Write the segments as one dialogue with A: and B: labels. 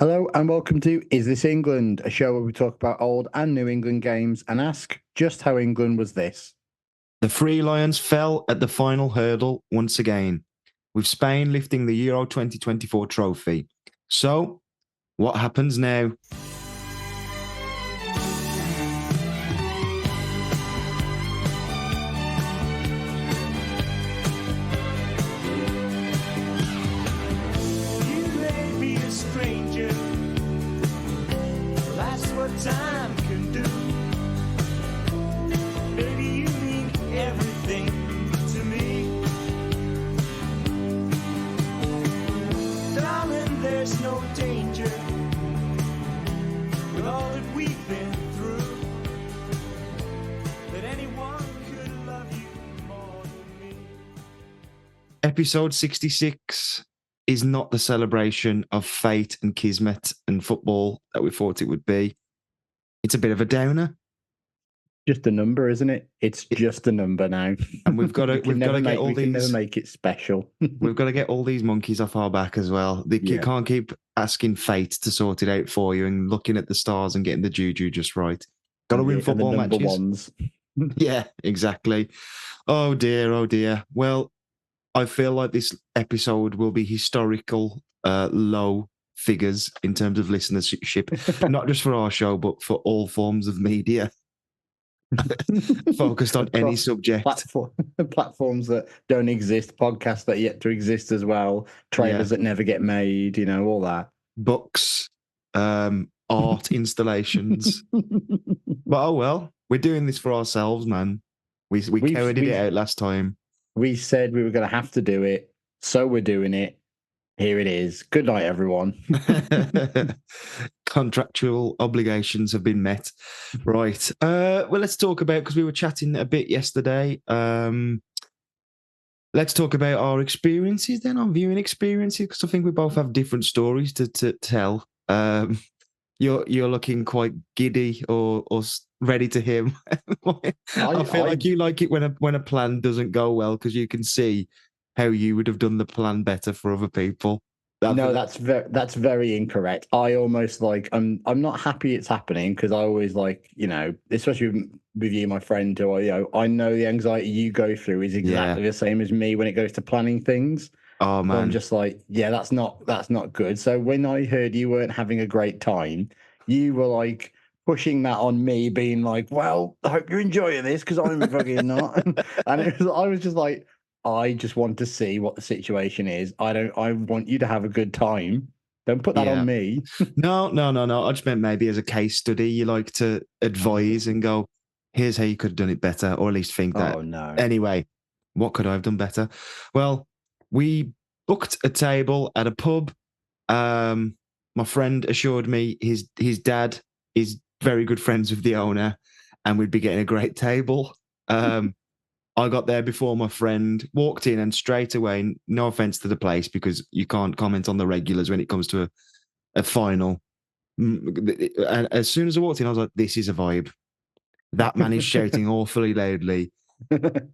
A: Hello and welcome to Is This England, a show where we talk about old and new England games and ask just how England was this.
B: The Three Lions fell at the final hurdle once again, with Spain lifting the Euro 2024 trophy. So, what happens now?
C: Time can do. Baby, you mean everything to me. Darling, there's no danger with all that we've been through, that anyone could love you more than me.
B: Episode 66 is not the celebration of fate and kismet and football that we thought it would be. It's a bit of a downer.
A: Just a number, isn't it? It's just a number now.
B: And we've got to get all these.
A: We can never make it special.
B: We've got to get all these monkeys off our back as well. You can't keep asking fate to sort it out for you and looking at the stars and getting the juju just right. Got to win football matches.
A: Ones.
B: Yeah, exactly. Oh dear, oh dear. Well, I feel like this episode will be historical low figures in terms of listenership, not just for our show, but for all forms of media focused on any subject.
A: Platforms that don't exist, podcasts that are yet to exist as well, trailers that never get made, all that.
B: Books, art installations. But oh well, we're doing this for ourselves, man. We carried it out last time.
A: We said we were going to have to do it, so we're doing it. Here it is. Good night, everyone.
B: Contractual obligations have been met. Right. Well, let's talk about, because we were chatting a bit yesterday. Let's talk about our experiences then, our viewing experiences, because I think we both have different stories to tell. You're looking quite giddy or ready to hear. I feel like you like it when a plan doesn't go well, because you can see how you would have done the plan better for other people.
A: That's very incorrect. I almost I'm not happy it's happening, because I always especially with you, my friend, who I know the anxiety you go through is exactly the same as me when it goes to planning things.
B: Oh man,
A: so I'm just that's not good. So when I heard you weren't having a great time, you were pushing that on me, being like, "Well, I hope you're enjoying this, because I'm fucking not." And I was just like, I just want to see what the situation is. I want you to have a good time. Don't put that on me.
B: No. I just meant maybe as a case study, you like to advise and go, here's how you could have done it better, or at least think that.
A: Oh, no.
B: Anyway, what could I have done better? Well, we booked a table at a pub. My friend assured me his dad is very good friends with the owner, and we'd be getting a great table. I got there before my friend, walked in, and straight away, no offense to the place, because you can't comment on the regulars when it comes to a final. And as soon as I walked in, I was like, this is a vibe. That man is shouting awfully loudly.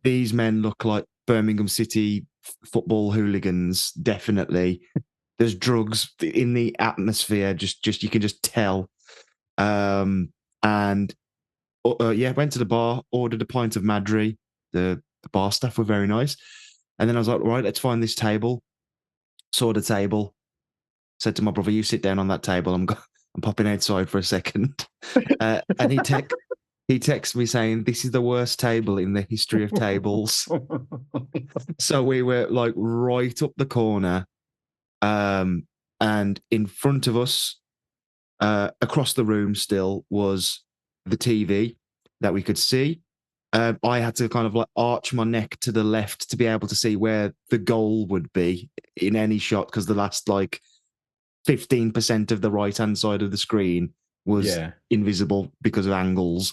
B: These men look like Birmingham City football hooligans, definitely. There's drugs in the atmosphere, just you can just tell. Went to the bar, ordered a pint of Madri. The bar staff were very nice. And then I was like, right, let's find this table. Saw the table. Said to my brother, you sit down on that table. I'm popping outside for a second. And he texts me saying, this is the worst table in the history of tables. So we were right up the corner. And in front of us, across the room still, was the TV that we could see. I had to kind of arch my neck to the left to be able to see where the goal would be in any shot, because the last 15% of the right-hand side of the screen was invisible because of angles.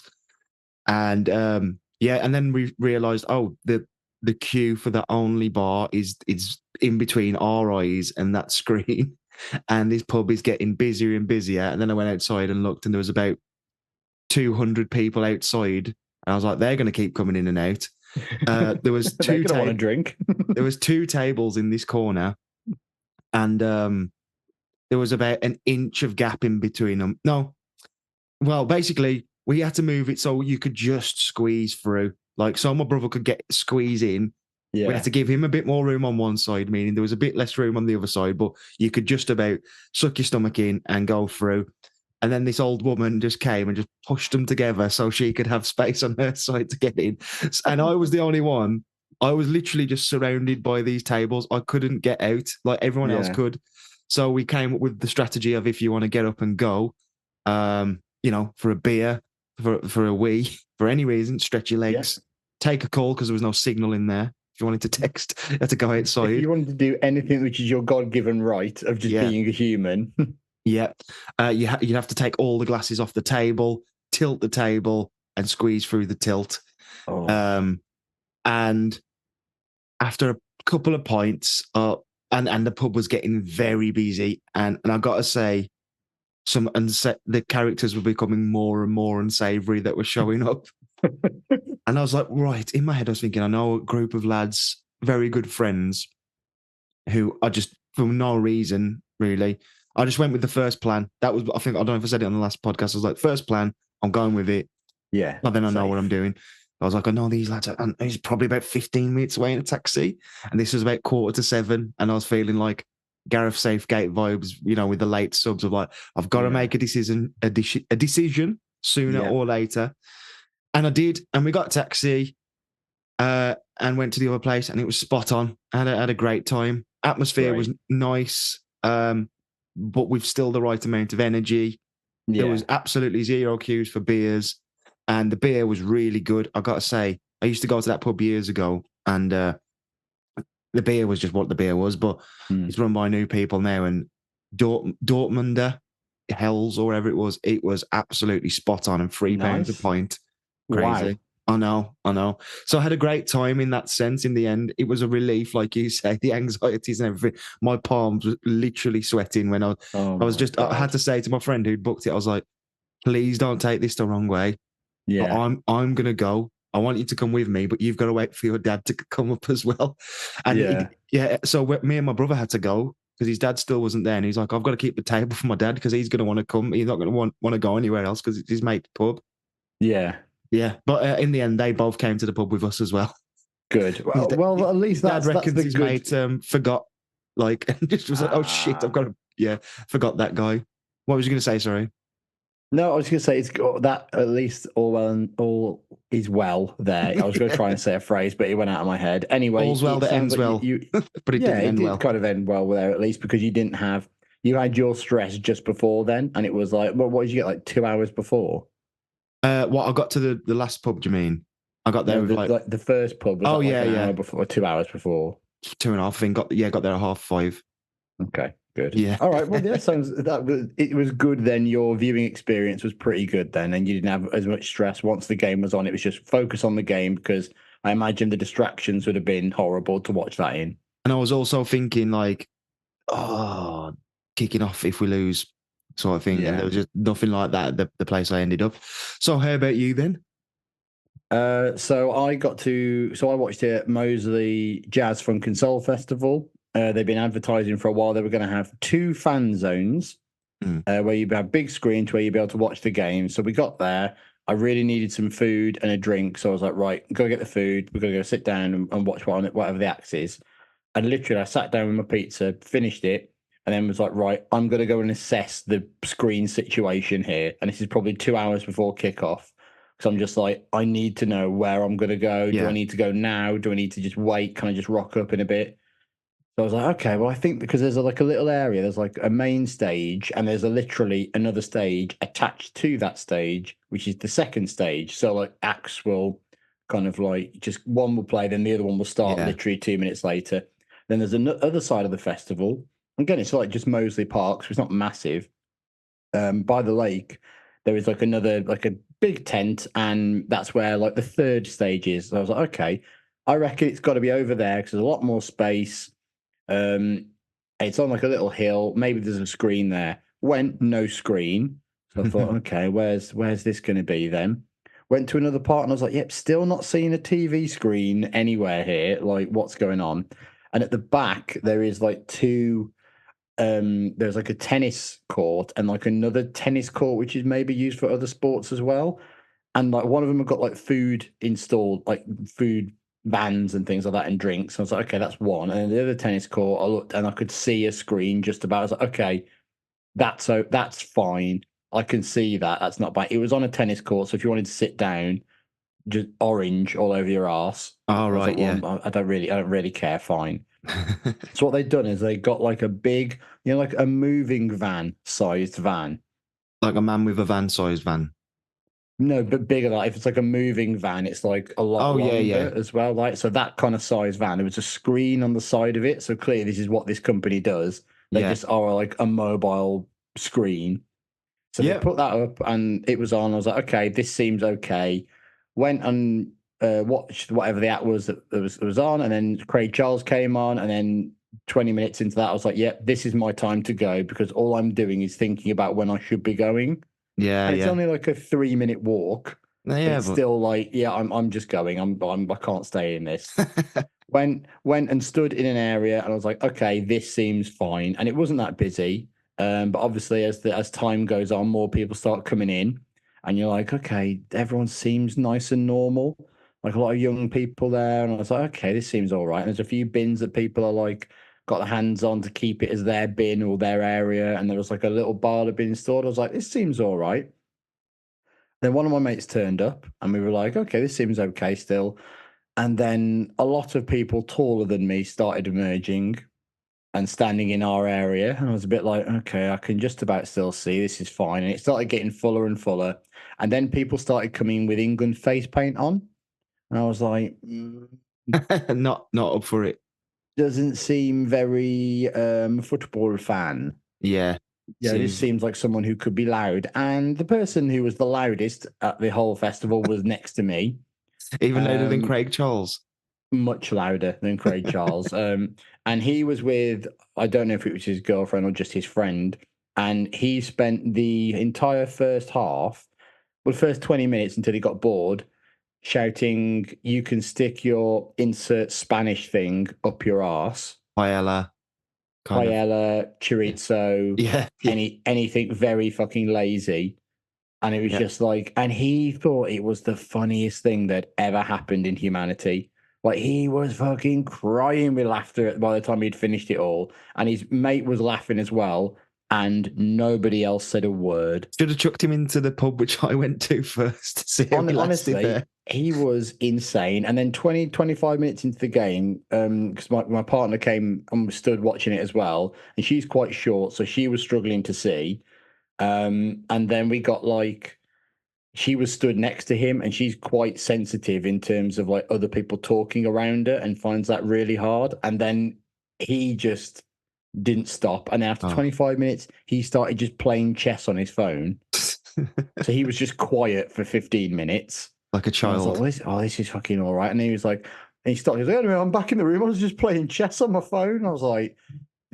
B: And and then we realized, the queue for the only bar is in between our eyes and that screen, and this pub is getting busier and busier. And then I went outside and looked, and there was about 200 people outside. And I was like, they're going to keep coming in and out. There was two
A: want to drink.
B: There was two tables in this corner, and there there was about an inch of gap in between them. No, well, basically, we had to move it so you could just squeeze through. Like, so my brother could squeeze in.
A: Yeah.
B: We had to give him a bit more room on one side, meaning there was a bit less room on the other side, but you could just about suck your stomach in and go through. And then this old woman just came and just pushed them together so she could have space on her side to get in. And I was the only one. I was literally just surrounded by these tables. I couldn't get out like everyone else
A: Yeah.
B: could. So we came up with the strategy of if you want to get up and go, for a beer, for a wee, for any reason, stretch your legs, take a call because there was no signal in there. If you wanted to text, you had to go outside.
A: If you wanted to do anything which is your God-given right of just being a human.
B: Yeah. You'd have to take all the glasses off the table, tilt the table, and squeeze through the tilt.
A: Oh.
B: And after a couple of pints, and the pub was getting very busy, and I got to say, the characters were becoming more and more unsavory that were showing up. And I was like, right, in my head, I was thinking, I know a group of lads, very good friends, who are just, for no reason, really, I just went with the first plan. That was, I don't know if I said it on the last podcast. I was like, first plan, I'm going with it.
A: Yeah.
B: But then I know what I'm doing. I was like, I know these lads, and he's probably about 15 minutes away in a taxi. And this was about 6:45. And I was feeling like Gareth Southgate vibes, with the late subs of like, I've got to make a decision sooner or later. And I did. And we got a taxi and went to the other place, and it was spot on. I had a great time. Atmosphere was nice. But with still the right amount of energy. Yeah. There was absolutely zero queues for beers, and the beer was really good. I got to say, I used to go to that pub years ago, and the beer was just what the beer was, but it's run by new people now, and Dortmunder, Hells, or whatever it was absolutely spot on, and £3 a pint. Crazy. Wow. I know. So I had a great time in that sense. In the end, it was a relief, like you say, the anxieties and everything. My palms were literally sweating when I had to say to my friend who'd booked it, I was like, please don't take this the wrong way. Yeah. But I'm going to go. I want you to come with me, but you've got to wait for your dad to come up as well. And so me and my brother had to go because his dad still wasn't there. And he's like, I've got to keep the table for my dad because he's going to want to come. He's not going to want to go anywhere else because it's his mate's pub.
A: Yeah.
B: Yeah, but in the end, they both came to the pub with us as well.
A: Good. Well, at least
B: Dad reckons his mate forgot, like, and just was like, oh shit, I've got to, forgot that guy. What was you going to say? Sorry.
A: No, I was going to say it's got that at least all is well there. I was going to try and say a phrase, but it went out of my head. Anyway,
B: all's well that ends well. But it didn't end well.
A: Kind of end well there at least because you had your stress just before then, and it was like, well, what did you get, like 2 hours before?
B: I got to the last pub. Do you mean? I got there
A: like the first pub. Was an hour before, 2 hours before.
B: 2.5. I think got there at 5:30.
A: Okay, good.
B: Yeah.
A: All right. Well, it was good then. Your viewing experience was pretty good then, and you didn't have as much stress once the game was on. It was just focus on the game because I imagine the distractions would have been horrible to watch that in.
B: And I was also thinking like, kicking off if we lose. Sort of thing, and there was just nothing like that at the place I ended up. So how about you then?
A: So I watched it at Moseley Jazz Funk and Soul Festival. They've been advertising for a while. They were going to have 2 fan zones where you'd have big screens where you'd be able to watch the game. So we got there. I really needed some food and a drink. So I was like, right, go get the food. We're going to go sit down and watch whatever the act is. And literally I sat down with my pizza, finished it, and then was like, right, I'm going to go and assess the screen situation here. And this is probably 2 hours before kickoff. Because I'm just like, I need to know where I'm going to go. Yeah. Do I need to go now? Do I need to just wait? Can I just rock up in a bit? So I was like, okay, well, I think because there's like a little area, there's like a main stage and there's literally another stage attached to that stage, which is the second stage. So like acts will kind of like just one will play, then the other one will start literally 2 minutes later. Then there's another side of the festival. Again, it's like just Moseley Park, so it's not massive. By the lake, there is like a big tent, and that's where like the third stage is. So I was like, okay, I reckon it's got to be over there because there's a lot more space. It's on like a little hill. Maybe there's a screen there. Went no screen. So I thought, okay, where's this going to be then? Went to another part and I was like, yep, still not seeing a TV screen anywhere here. Like, what's going on? And at the back, there is like 2 there's like a tennis court and like another tennis court which is maybe used for other sports as well. And like one of them have got like food installed, like food vans and things like that and drinks. I was like, okay, that's one. And then the other tennis court, I looked and I could see a screen just about. I was like, okay, that's fine. I can see that. That's not bad. It was on a tennis court, so if you wanted to sit down, just orange all over your ass.
B: Oh,
A: I was
B: right,
A: like, well, I don't really care. Fine. So what they've done is they got like a big, like a moving van sized van.
B: Like a man with a van-sized van.
A: No, but bigger. Like if it's like a moving van, it's like a lot
B: Oh, yeah,
A: longer
B: yeah.
A: as well. Like so that kind of size van. There was a screen on the side of it, so clearly this is what this company does. They
B: Yeah.
A: just are like a mobile screen. So they
B: Yep.
A: put that up, and it was on. I was like, okay, this seems okay. Went and watched whatever the app was that was on, and then Craig Charles came on, and then 20 minutes into that, I was like, yep, this is my time to go because all I'm doing is thinking about when I should be going.
B: Yeah,
A: And it's
B: yeah.
A: only like a 3-minute walk. But
B: Yeah,
A: it's
B: but
A: still like, yeah, I'm just going. I can't stay in this. Went and stood in an area, and I was like, okay, this seems fine. And it wasn't that busy. But obviously, as time goes on, more people start coming in, and you're like, okay, everyone seems nice and normal. Like a lot of young people there, and I was like, okay, this seems all right. And there's a few bins that people are like got their hands on to keep it as their bin or their area, and there was like a little bar that been installed. I was like, this seems all right. Then one of my mates turned up, and we were like, okay, this seems okay still. And then a lot of people taller than me started emerging and standing in our area. And I was a bit like, okay, I can just about still see this is fine. And it started getting fuller and fuller. And then people started coming with England face paint on. And I was like,
B: not up for it.
A: doesn't seem very football fan.
B: Yeah.
A: Yeah, this seems like someone who could be loud. And the person who was the loudest at the whole festival was next to me.
B: Even louder than Craig Charles.
A: Much louder than Craig Charles. And he was with, I don't know if it was his girlfriend or just his friend. And he spent the entire first 20 minutes until he got bored, shouting, you can stick your insert Spanish thing up your arse.
B: Paella.
A: Paella, chorizo,
B: Yeah.
A: anything very fucking lazy. And it was just like, and he thought it was the funniest thing that ever happened in humanity. Like he was fucking crying with laughter by the time he'd finished it all. And his mate was laughing as well. And nobody else said a word.
B: Should have chucked him into the pub, which I went to first to see how he lasted
A: Honestly,
B: there.
A: he was insane. And then 25 minutes into the game, because my partner came and stood watching it as well. And she's quite short, so she was struggling to see. And then we got like, she was stood next to him, and she's quite sensitive in terms of like other people talking around her and finds that really hard. And then he just didn't stop. And after 25 minutes, he started just playing chess on his phone. So he was just quiet for 15 minutes.
B: Like a child.
A: Like, this is fucking all right. And he was like, and he stopped. He was like, anyway, I'm back in the room. I was just playing chess on my phone. I was like,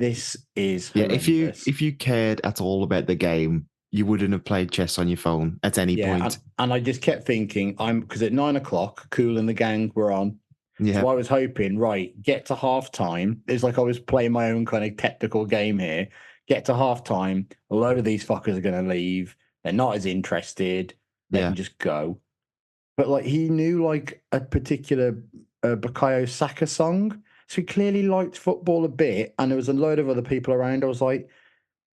A: this is horrendous.
B: If you cared at all about the game, you wouldn't have played chess on your phone at any point.
A: And I just kept thinking, because at 9 o'clock, Kool and the gang were on.
B: Yeah.
A: So I was hoping, right, get to halftime. It's like I was playing my own kind of technical game here. Get to halftime. A load of these fuckers are going to leave. They're not as interested. They can just go. But like he knew like a particular Bukayo Saka song. So he clearly liked football a bit. And there was a load of other people around. I was like,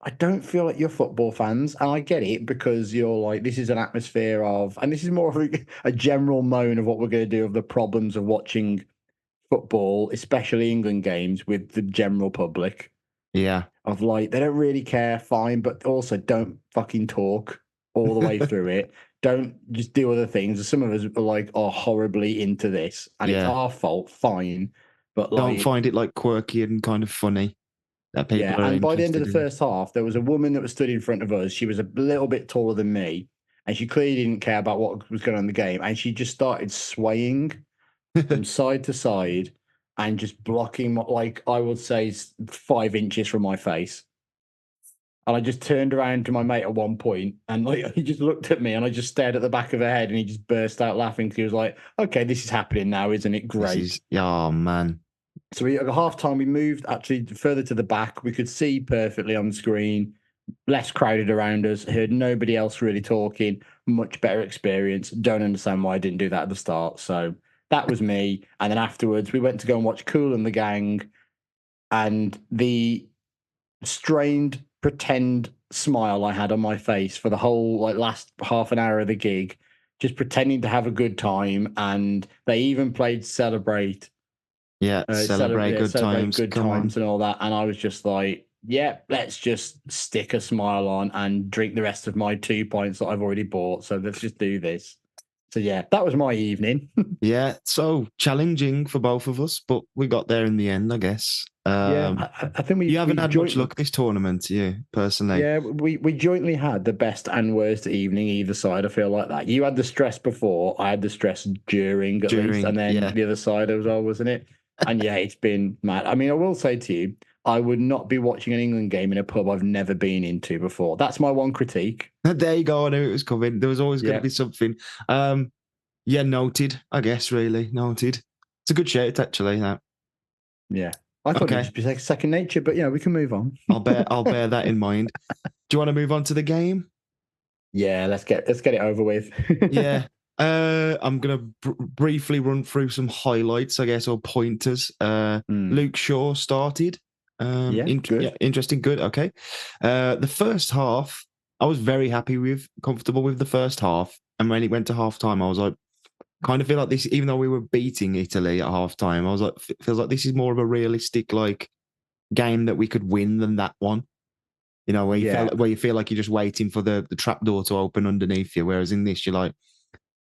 A: I don't feel like you're football fans. And I get it because you're like, this is an atmosphere of, and this is more of a general moan of what we're going to do of the problems of watching football, especially England games with the general public.
B: Yeah.
A: Of like, they don't really care, fine, but also don't fucking talk all the way through it. Don't just do other things. Some of us are like, horribly into this. And it's our fault, fine. But like,
B: don't find it like quirky and kind of funny. That people are
A: and by the end of the
B: interested in.
A: first half, there was a woman that was stood in front of us. She was a little bit taller than me, and she clearly didn't care about what was going on in the game. And she just started swaying from side to side and just blocking, like I would say, 5 inches from my face. And I just turned around to my mate at one point, and like he just looked at me, and I just stared at the back of her head, and he just burst out laughing. He was like, "Okay, this is happening now, isn't it? Great."
B: Oh man.
A: So we at half time we moved actually further to the back. We could see perfectly on the screen, less crowded around us. Heard nobody else really talking. Much better experience. Don't understand why I didn't do that at the start. So that was me. And then afterwards, we went to go and watch Cool and the Gang, and the strained pretend smile I had on my face for the whole last half an hour of the gig, just pretending to have a good time. And they even played Celebrate
B: Yeah, celebrate good
A: celebrate
B: times.
A: good
B: Come on.
A: times and all that. And I was just like, yeah, let's just stick a smile on and drink the rest of my 2 pints that I've already bought. So let's just do this. So yeah, that was my evening.
B: Yeah, so challenging for both of us, but we got there in the end, I guess.
A: I think
B: You haven't
A: we
B: had much luck this tournament, you personally.
A: Yeah, we jointly had the best and worst evening either side. I feel like that. You had the stress before, I had the stress during at least,
B: During,
A: and then
B: yeah.
A: the other side as well, wasn't it? And yeah, it's been mad. I mean, I will say to you, I would not be watching an England game in a pub I've never been into before. That's my one critique.
B: There you go. I knew it was coming. There was always going
A: Yeah.
B: to be something. Yeah, noted. I guess really noted. It's a good shout, actually. That
A: Yeah. I thought
B: Okay.
A: it'd just be like second nature, but yeah, we can move on.
B: I'll bear that in mind. Do you want to move on to the game?
A: Yeah, let's get it over with.
B: Yeah. I'm gonna briefly run through some highlights, I guess, or pointers. Luke Shaw started.
A: Yeah, good.
B: Yeah, interesting. Good. Okay. The first half, I was very comfortable with the first half, and when it went to half time, I was like, kind of feel like this. Even though we were beating Italy at half time, I was like, feels like this is more of a realistic game that we could win than that one. You know, where you feel like you're just waiting for the trapdoor to open underneath you, whereas in this, you're like,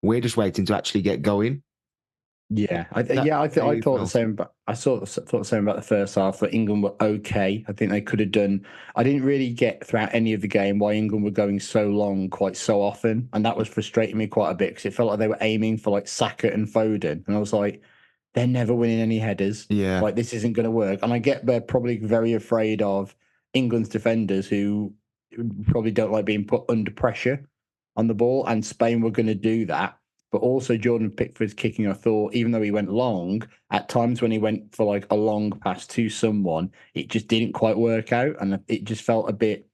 B: we're just waiting to actually get going.
A: Yeah, I thought the same. But I thought the same about the first half. That England were okay. I think they could have done. I didn't really get throughout any of the game why England were going so long quite so often, and that was frustrating me quite a bit because it felt like they were aiming for like Saka and Foden, and I was like, they're never winning any headers.
B: Yeah,
A: like this isn't going to work. And I get they're probably very afraid of England's defenders who probably don't like being put under pressure on the ball, and Spain were going to do that. But also Jordan Pickford's kicking, I thought, even though he went long, at times when he went for like a long pass to someone, it just didn't quite work out. And it just felt a bit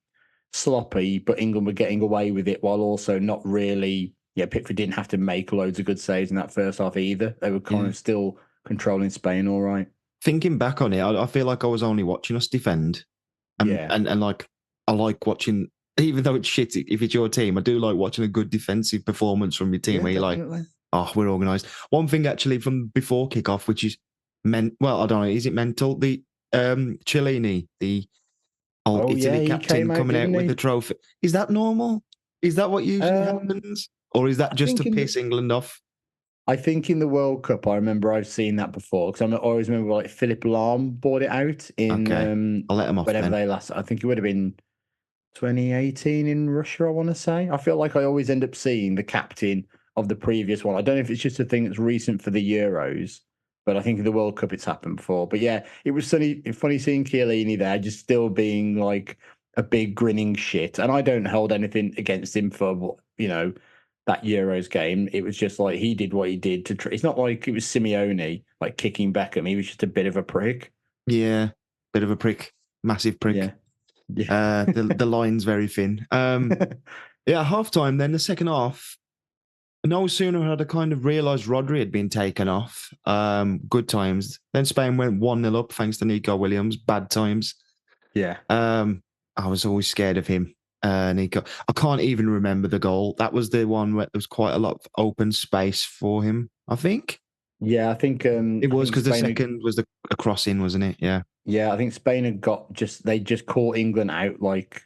A: sloppy, but England were getting away with it while also not really. Yeah, Pickford didn't have to make loads of good saves in that first half either. They were kind of still controlling Spain all right.
B: Thinking back on it, I feel like I was only watching us defend. And like, I like watching, even though it's shit, if it's your team, I do like watching a good defensive performance from your team where you're
A: definitely.
B: like, oh, we're organised. One thing actually from before kickoff, which is well, I don't know, is it mental? The Chiellini, the old Italy captain coming out with the trophy. Is that normal? Is that what usually happens? Or is that just to piss England off?
A: I think in the World Cup, I remember I've seen that before because I always remember like Philip Lahm bought it out in
B: I'll let him off
A: whenever they last. I think it would have been 2018 in Russia, I want to say. I feel like I always end up seeing the captain of the previous one. I don't know if it's just a thing that's recent for the Euros, but I think in the World Cup it's happened before. But yeah, it was funny seeing Chiellini there, just still being like a big grinning shit. And I don't hold anything against him for, that Euros game. It was just like he did what he did to. It's not like it was Simeone like kicking Beckham. He was just a bit of a prick.
B: Yeah, bit of a prick, massive prick.
A: Yeah.
B: The line's very thin. Yeah, half time. Then the second half. No sooner had I kind of realised Rodri had been taken off. Good times. Then Spain went 1-0 up thanks to Nico Williams. Bad times.
A: Yeah.
B: I was always scared of him. Nico. I can't even remember the goal. That was the one where there was quite a lot of open space for him, I think.
A: Yeah, I think
B: it was because the second was a crossing, wasn't it? Yeah.
A: Yeah, I think Spain had they just caught England out like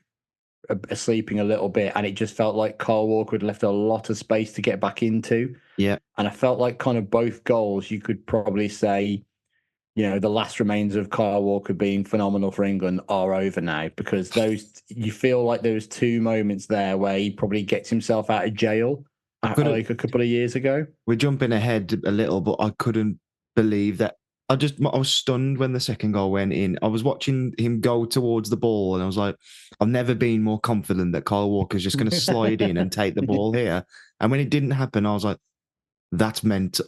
A: sleeping a little bit, and it just felt like Kyle Walker had left a lot of space to get back into.
B: Yeah.
A: And I felt like kind of both goals, you could probably say, the last remains of Kyle Walker being phenomenal for England are over now, because you feel like there was two moments there where he probably gets himself out of jail like a couple of years ago.
B: We're jumping ahead a little, but I couldn't believe that. I was stunned when the second goal went in. I was watching him go towards the ball, and I was like, I've never been more confident that Kyle Walker's just going to slide in and take the ball here. And when it didn't happen, I was like, That meant,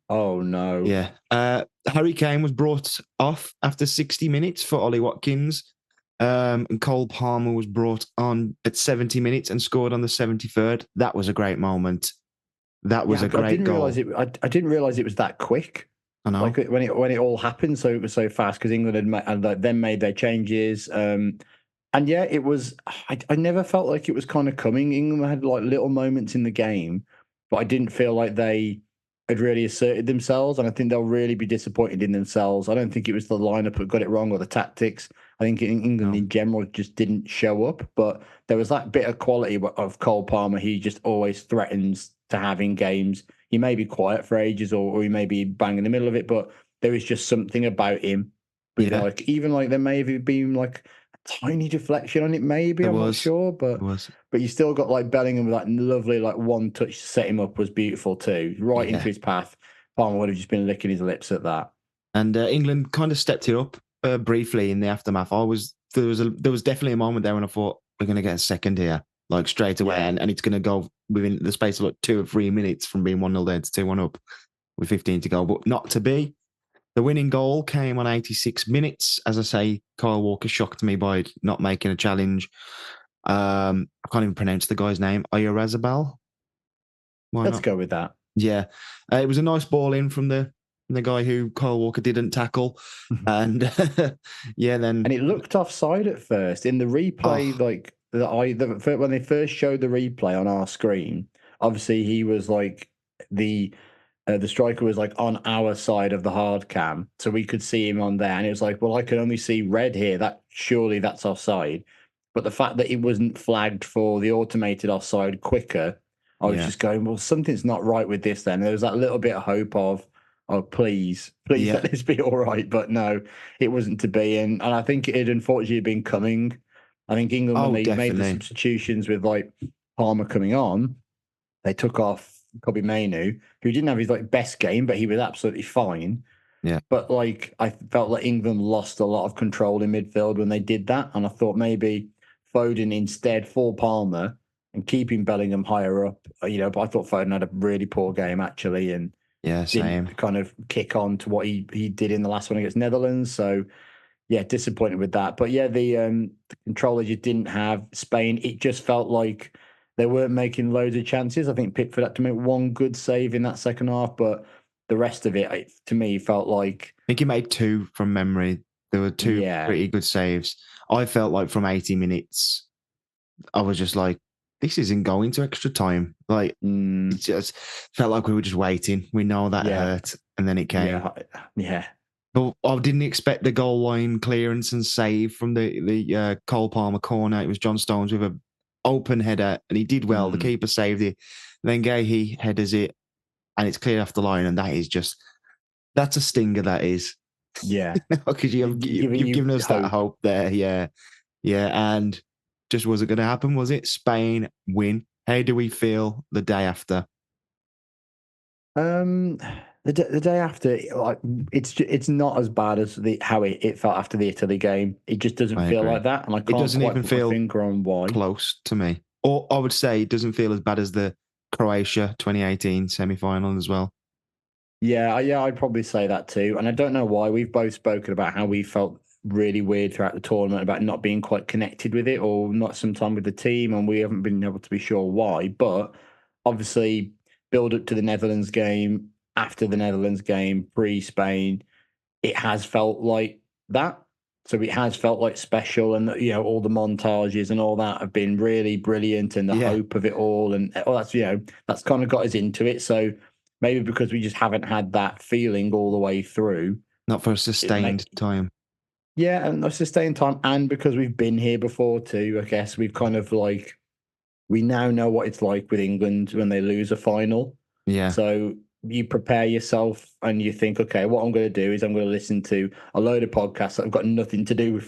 A: Oh no.
B: yeah. Harry Kane was brought off after 60 minutes for Ollie Watkins. And Cole Palmer was brought on at 70 minutes and scored on the 73rd. That was a great moment. That was
A: Yeah,
B: a great
A: I didn't
B: goal.
A: realize it. I didn't realize it was that quick.
B: I know.
A: Like when it all happened, so it was so fast because England had then made their changes. And yeah, it was. I never felt like it was kind of coming. England had like little moments in the game, but I didn't feel like they had really asserted themselves. And I think they'll really be disappointed in themselves. I don't think it was the lineup that got it wrong or the tactics. I think England
B: No.
A: in general just didn't show up. But there was that bit of quality of Cole Palmer. He just always threatens to have in games. He may be quiet for ages, or he may be bang in the middle of it, but there is just something about him. With
B: Yeah.
A: like even like there may have been like tiny deflection on it, maybe.
B: There
A: I'm not
B: was.
A: sure, but
B: It was.
A: you still got like Bellingham with that lovely like one touch to set him up was beautiful too, right
B: Yeah.
A: into his path. Palmer would have just been licking his lips at that.
B: And England kind of stepped it up briefly in the aftermath. There was definitely a moment there when I thought we're going to get a second here, like straight away,
A: Yeah.
B: and it's going to go within the space of like 2 or 3 minutes from being 1-0 down to 2-1 up with 15 to go, but not to be. The winning goal came on 86 minutes. As I say, Kyle Walker shocked me by not making a challenge. I can't even pronounce the guy's name. Oyarzabal? Why
A: Let's
B: not?
A: go with that.
B: Yeah. It was a nice ball in from the guy who Kyle Walker didn't tackle. And yeah, then.
A: And it looked offside at first in the replay, like when they first showed the replay on our screen. Obviously, he was like the striker was like on our side of the hard cam, so we could see him on there. And it was like, well, I can only see red here. That surely that's offside. But the fact that it wasn't flagged for the automated offside quicker, I was
B: Yeah.
A: just going, well, something's not right with this. Then there was that little bit of hope of, oh, please
B: Yeah.
A: let this be all right. But no, it wasn't to be. And I think it had unfortunately been coming. I think England, when they made the
B: definitely.
A: substitutions with like Palmer coming on, they took off Kobe Mainu, who didn't have his like best game, but he was absolutely fine.
B: Yeah.
A: But like I felt like England lost a lot of control in midfield when they did that. And I thought maybe Foden instead for Palmer and keeping Bellingham higher up, but I thought Foden had a really poor game actually and
B: Yeah, same.
A: didn't kind of kick on to what he did in the last one against Netherlands. So yeah, disappointed with that. But yeah, the control that you didn't have Spain, it just felt like they weren't making loads of chances. I think Pickford had to make one good save in that second half, but the rest of it, to me, felt like.
B: I think he made 2 from memory. There were 2 pretty good saves. I felt like from 80 minutes, I was just like, this isn't going to extra time. Like, it just felt like we were just waiting. We know that hurt, and then it came.
A: Yeah.
B: But I didn't expect the goal line clearance and save from the Cole Palmer corner. It was John Stones with an open header, and he did well. The keeper saved it. Then Gahey headers it, and it's cleared off the line, and that's a stinger, that is.
A: Yeah.
B: Because you've given us that hope there. Yeah. Yeah, and just wasn't going to happen, was it? Spain win. How do we feel the day after?
A: The day after, like it's not as bad as how it felt after the Italy game. It just doesn't feel like that, and I can't
B: doesn't
A: quite
B: even
A: put my
B: feel
A: finger on why.
B: Close to me, or I would say it doesn't feel as bad as the Croatia 2018 semi-final as well.
A: Yeah, I'd probably say that too, and I don't know why. We've both spoken about how we felt really weird throughout the tournament about not being quite connected with it, or not sometime with the team, and we haven't been able to be sure why. But obviously, build up to the Netherlands game, after the Netherlands game, pre-Spain, it has felt like that. So it has felt like special, and all the montages and all that have been really brilliant, and the hope of it all, and that's kind of got us into it. So maybe because we just haven't had that feeling all the way through,
B: not for a sustained time.
A: Yeah, and a sustained time, and because we've been here before too. I guess we've kind of like we now know what it's like with England when they lose a final.
B: Yeah.
A: So you prepare yourself and you think, okay, what I'm going to do is I'm going to listen to a load of podcasts that have got nothing to do with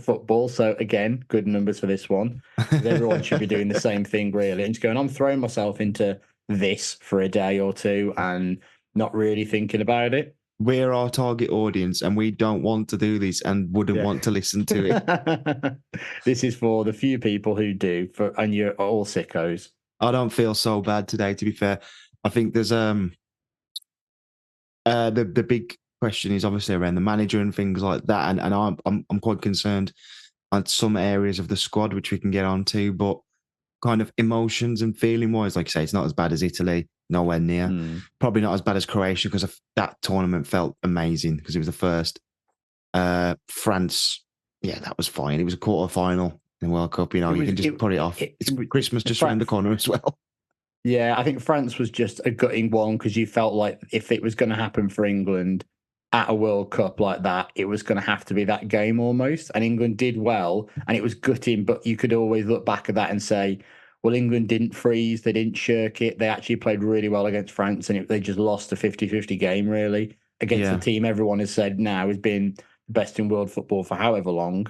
A: football. So again, good numbers for this one. Everyone should be doing the same thing, really. And just going, I'm throwing myself into this for a day or two and not really thinking about it.
B: We're our target audience and we don't want to do this and wouldn't want to listen to
A: it. This is for the few people who do, and you're all sickos.
B: I don't feel so bad today, to be fair. I think there's the big question is obviously around the manager and things like that, and I'm quite concerned on some areas of the squad which we can get onto, but kind of emotions and feeling wise, like you say, it's not as bad as Italy, nowhere near. Probably not as bad as Croatia because that tournament felt amazing because it was the first. France, yeah, that was fine. It was a quarter final in the World Cup. You know, you can just put it off. It's Christmas just around the corner as well.
A: Yeah, I think France was just a gutting one because you felt like if it was going to happen for England at a World Cup like that, it was going to have to be that game almost. And England did well, and it was gutting, but you could always look back at that and say, well, England didn't freeze, they didn't shirk it. They actually played really well against France, and they just lost a 50-50 game, really, against the team everyone has said now has been the best in world football for however long.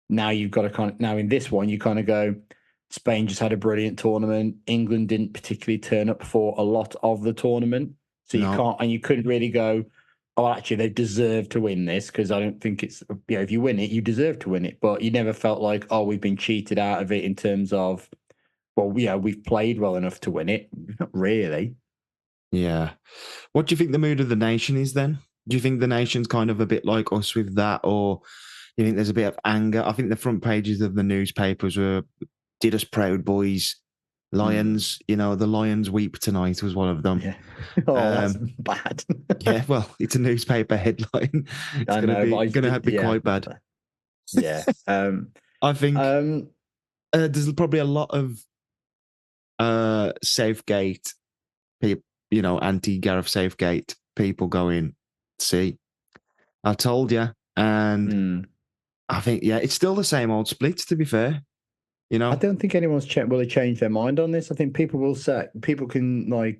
A: Now you've got to now in this one, you kind of go, Spain just had a brilliant tournament. England didn't particularly turn up for a lot of the tournament. So you can't, and you couldn't really go, oh, actually, they deserve to win this because I don't think it's, if you win it, you deserve to win it. But you never felt like, oh, we've been cheated out of it in terms of, well, yeah, we've played well enough to win it. Not really.
B: Yeah. What do you think the mood of the nation is then? Do you think the nation's kind of a bit like us with that, or you think there's a bit of anger? I think the front pages of the newspapers were, did us proud, boys. Lions, the Lions weep tonight was one of them.
A: Yeah. Oh, that's bad.
B: Yeah, well, it's a newspaper headline. It's going to be quite bad.
A: Yeah.
B: I think there's probably a lot of Southgate people, anti-Gareth Southgate people going, see, I told you. And I think, it's still the same old splits, to be fair.
A: I don't think anyone's really changed their mind on this. I think people can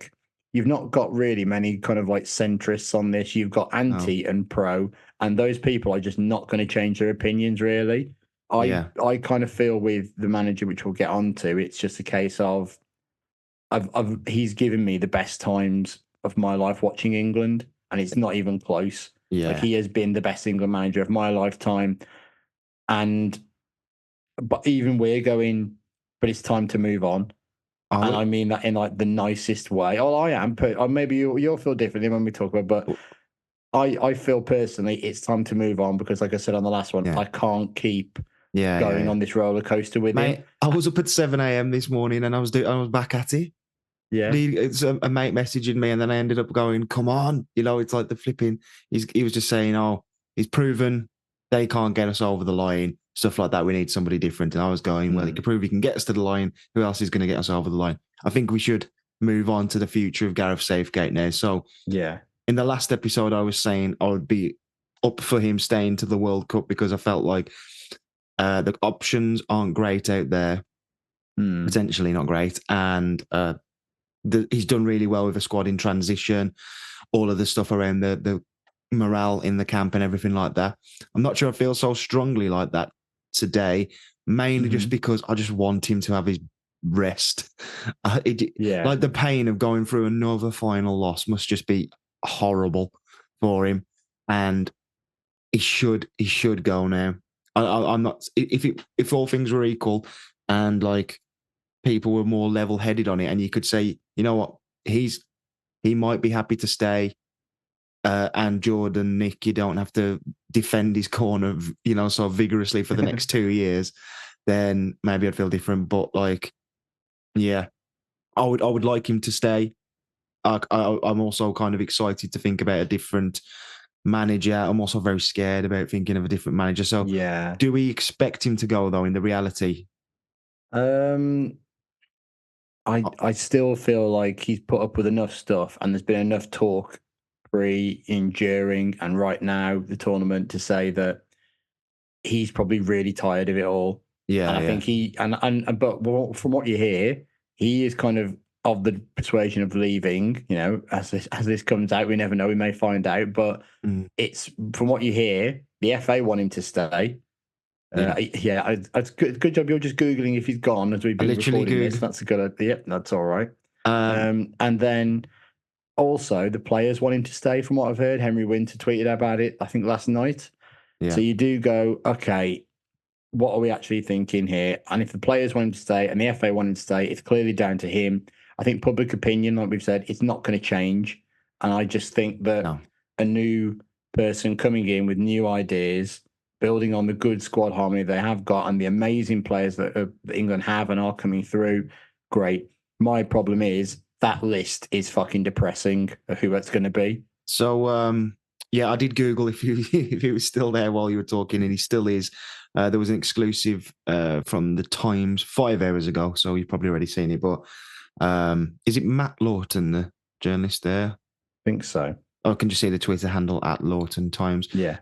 A: you've not got really many kind of like centrists on this. You've got anti and pro, and those people are just not going to change their opinions really. I kind of feel with the manager, which we'll get onto, it's just a case of he's given me the best times of my life watching England, and it's not even close.
B: Yeah.
A: Like he has been the best England manager of my lifetime. But even we're going, but it's time to move on. And I mean that in like the nicest way. Oh, I am. Maybe you'll feel differently when we talk about it, but I feel personally it's time to move on because, like I said on the last one, I can't keep going on this roller coaster with him.
B: I was up at 7 a.m. this morning and I was back at it.
A: Yeah.
B: It's a mate messaging me and then I ended up going, come on. It's like the flipping. He was just saying, oh, he's proven they can't get us over the line. Stuff like that. We need somebody different. And I was going, well, he can prove he can get us to the line. Who else is going to get us over the line? I think we should move on to the future of Gareth Southgate now. So, in the last episode, I was saying I would be up for him staying to the World Cup because I felt like the options aren't great out there. Potentially not great. And he's done really well with the squad in transition, all of the stuff around the morale in the camp and everything like that. I'm not sure I feel so strongly like that today, mainly just because I just want him to have his rest. Like the pain of going through another final loss must just be horrible for him, and he should go now. I'm not, if all things were equal and like people were more level-headed on it, and you could say, you know what, he might be happy to stay. And Jordan, Nick, you don't have to defend his corner, so vigorously for the next 2 years. Then maybe I'd feel different. But I would like him to stay. I'm also kind of excited to think about a different manager. I'm also very scared about thinking of a different manager. So, do we expect him to go though? In the reality,
A: I still feel like he's put up with enough stuff, and there's been enough talk during and right now the tournament to say that he's probably really tired of it all. And I think but from what you hear, he is kind of the persuasion of leaving. As this comes out, we never know. We may find out, but it's from what you hear, the FA want him to stay. It's good job. You're just googling if he's gone as we've been recording this. That's a good idea. That's all right. And then. Also, the players want him to stay, from what I've heard. Henry Winter tweeted about it, I think, last night. So you do go, okay, what are we actually thinking here? And if the players want him to stay and the FA want him to stay, it's clearly down to him. I think public opinion, like we've said, it's not going to change. And I just think that
B: No.
A: a new person coming in with new ideas, building on the good squad harmony they have got and the amazing players that England have and are coming through, great. My problem is that list is fucking depressing of who it's going to be.
B: So, yeah, I did Google if he was still there while you were talking, and he still is. There was an exclusive from the Times 5 hours ago, so you've probably already seen it. But is it Matt Lawton, the journalist there?
A: I think so.
B: Oh, can you see the Twitter handle at Lawton Times?
A: Yeah.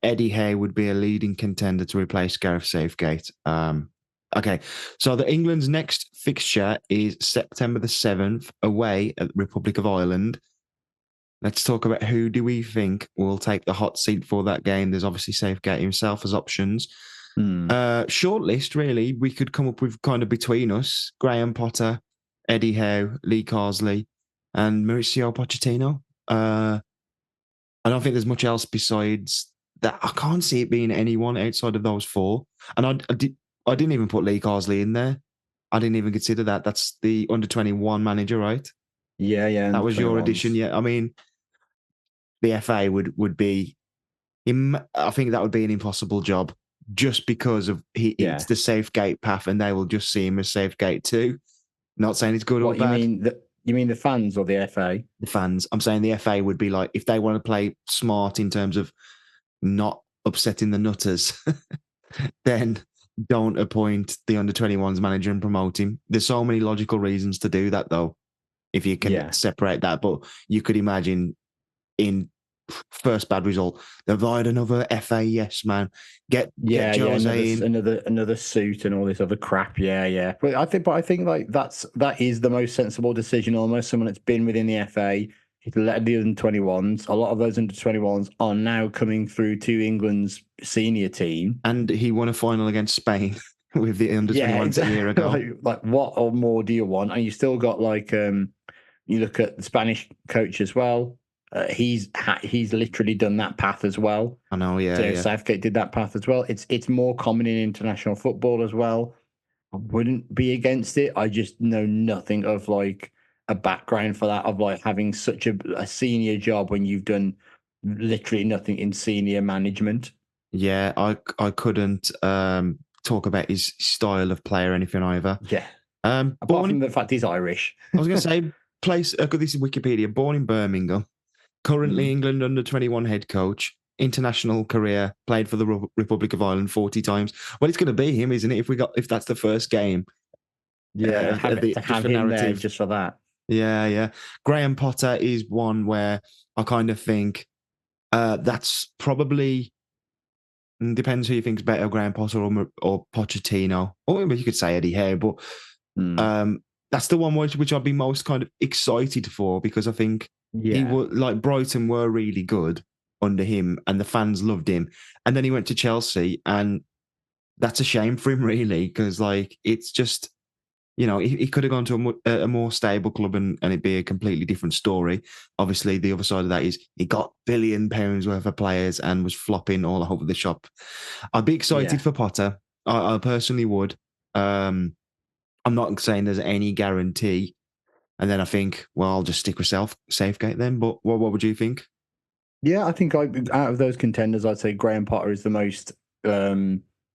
B: Eddie Howe would be a leading contender to replace Gareth Southgate. Okay, so the England's next fixture is September the 7th, away at the Republic of Ireland. Let's talk about who do we think will take the hot seat for that game. There's obviously Southgate himself as options. Short list, really. We could come up with kind of between us, Graham Potter, Eddie Howe, Lee Carsley, and Mauricio Pochettino. I don't think there's much else besides that. I can't see it being anyone outside of those four. And I didn't even put Lee Carsley in there. I didn't even consider that. That's the under-21 manager, right?
A: Yeah.
B: That was your addition. Yeah, I mean, the FA would be, I think that would be an impossible job just because of it's the Southgate path and they will just see him as Southgate too. Not saying it's good or bad.
A: You mean the fans or the FA?
B: The fans. I'm saying the FA would be like, if they want to play smart in terms of not upsetting the nutters, then don't appoint the under-21s manager and promote him. There's so many logical reasons to do that though, if you can separate that. But you could imagine in first bad result, they've hired another FA yes man. Get Jose in.
A: another suit and all this other crap. Yeah. But I think like that is the most sensible decision. Almost someone that's been within the FA. He's led the under-21s. A lot of those under-21s are now coming through to England's senior team,
B: and he won a final against Spain with the under-21s a year ago.
A: Like what or more do you want? And you still got like you look at the Spanish coach as well. He's literally done that path as well.
B: I know, yeah.
A: Southgate did that path as well. It's more common in international football as well. I wouldn't be against it. I just know nothing of like a background for that, of like having such a senior job when you've done literally nothing in senior management.
B: Yeah, I couldn't talk about his style of play or anything either.
A: Yeah. Apart from the fact he's Irish.
B: I was going to say, this is Wikipedia, born in Birmingham. Currently England under-21 head coach, international career, played for the Republic of Ireland 40 times. Well, it's going to be him, isn't it? If that's the first game.
A: Yeah, have him there just for that.
B: Yeah. Graham Potter is one where I kind of think that's probably, depends who you think's better, Graham Potter or Pochettino. Or maybe you could say Eddie Howe, but that's the one which I'd be most kind of excited for, because I think he was, like, Brighton were really good under him and the fans loved him. And then he went to Chelsea, and that's a shame for him, really, because like it's just, you know, he could have gone to a more stable club and it'd be a completely different story. Obviously, the other side of that is he got £1 billion worth of players and was flopping all over the shop. I'd be excited for Potter. I personally would. I'm not saying there's any guarantee. And then I think, well, I'll just stick with Southgate then. But what would you think?
A: Yeah, I think out of those contenders, I'd say Graham Potter is the most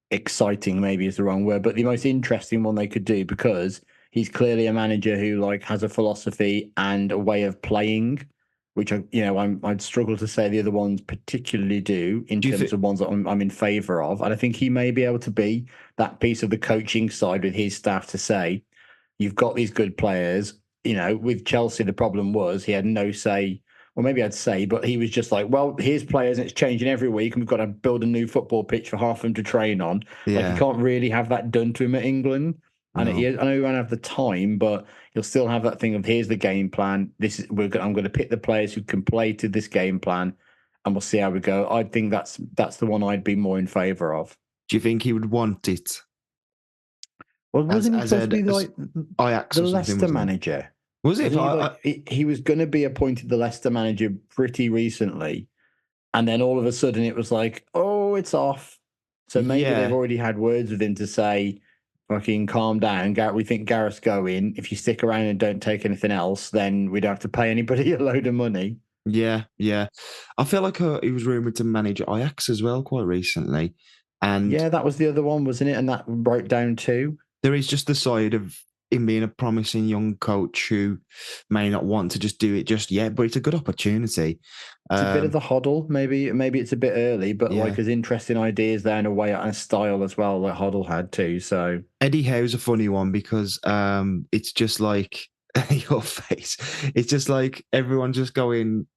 A: exciting, maybe is the wrong word, but the most interesting one they could do, because he's clearly a manager who like has a philosophy and a way of playing, which I'd struggle to say the other ones particularly do in terms of ones that I'm in favour of. And I think he may be able to be that piece of the coaching side with his staff to say, you've got these good players. You know, with Chelsea, the problem was he had no say, or maybe I'd say, but he was just like, well, here's players and it's changing every week and we've got to build a new football pitch for half of them to train on.
B: Yeah.
A: Like, you can't really have that done to him at England. And I know he won't have the time, but you'll still have that thing of, here's the game plan. I'm going to pick the players who can play to this game plan and we'll see how we go. I think that's the one I'd be more in favour of.
B: Do you think he would want it?
A: Well, wasn't he supposed to be like
B: Ajax
A: the Leicester manager?
B: Was it?
A: He was going to be appointed the Leicester manager pretty recently. And then all of a sudden it was like, oh, it's off. So maybe they've already had words with him to say, fucking calm down. We think Gareth's going. If you stick around and don't take anything else, then we don't have to pay anybody a load of money.
B: Yeah, yeah. I feel like he was rumoured to manage Ajax as well quite recently. And
A: Yeah, that was the other one, wasn't it? And that broke down too.
B: there is just the side of him being a promising young coach who may not want to just do it just yet, but it's a good opportunity.
A: It's a bit of the Hoddle. Maybe it's a bit early, but
B: Yeah.
A: like there's interesting ideas there in a way and a style as well, like Hoddle had too. So
B: Eddie Howe's a funny one because it's just like your face. It's just like everyone just going,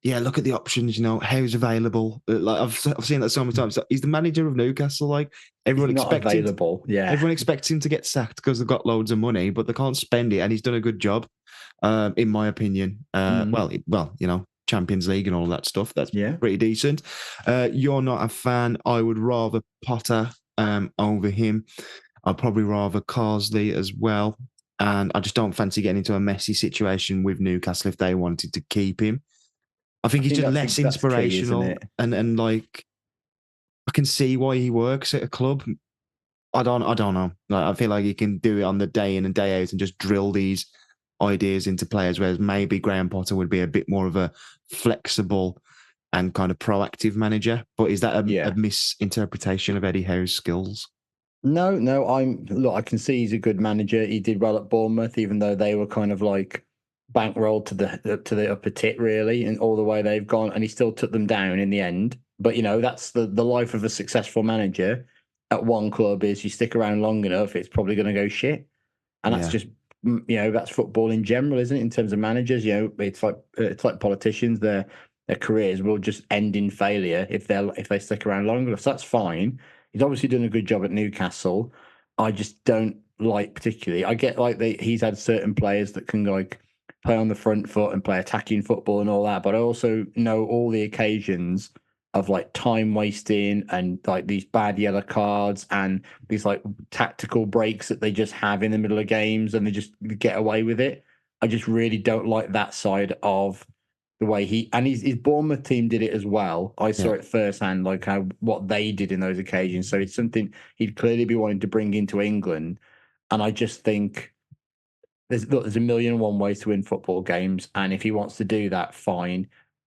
B: yeah, look at the options. Howe's available. Like I've seen that so many times. He's the manager of Newcastle. Like everyone
A: he's not
B: expects him.
A: available. Yeah,
B: Everyone expects him to get sacked because they've got loads of money, but they can't spend it, and he's done a good job, in my opinion. Well, Champions League and all that stuff. That's pretty decent. You're not a fan. I would rather Potter over him. I'd probably rather Carsley as well, and I just don't fancy getting into a messy situation with Newcastle if they wanted to keep him. I think he's just less inspirational,
A: key,
B: and like I can see why he works at a club. I don't know. Like, I feel like he can do it on the day in and day out and just drill these ideas into players, whereas maybe Graham Potter would be a bit more of a flexible and kind of proactive manager. But is that a misinterpretation of Eddie Howe's skills?
A: No. I can see he's a good manager. He did well at Bournemouth, even though they were kind of like bankrolled to the upper tit, really, and all the way they've gone, and he still took them down in the end. But that's the life of a successful manager at one club is you stick around long enough, it's probably going to go shit, and that's just that's football in general, isn't it? In terms of managers, it's like politicians. Their careers will just end in failure if they stick around long enough. So that's fine. He's obviously done a good job at Newcastle. I just don't like particularly. I get like he's had certain players that can like play on the front foot and play attacking football and all that, but I also know all the occasions of like time wasting and like these bad yellow cards and these like tactical breaks that they just have in the middle of games and they just get away with it. I just really don't like that side of the way his Bournemouth team did it as well. I saw it firsthand, like what they did in those occasions. So it's something he'd clearly be wanting to bring into England. And I just think there's a million and one ways to win football games, and if he wants to do that, fine.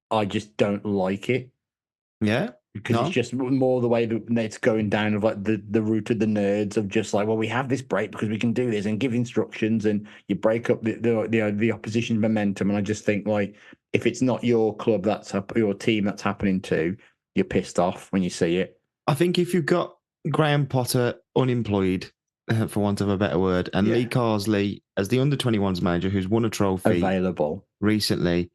A: I just don't like it.
B: Yeah,
A: because it's just more the way that it's going down of like the route of the nerds of just like, well, we have this break because we can do this and give instructions, and you break up the opposition's momentum. And I just think like if it's not your club your team that's happening to, you're pissed off when you see it.
B: I think if you've got Graham Potter unemployed, for want of a better word, and Lee Carsley as the under-21s manager who's won a trophy
A: available recently,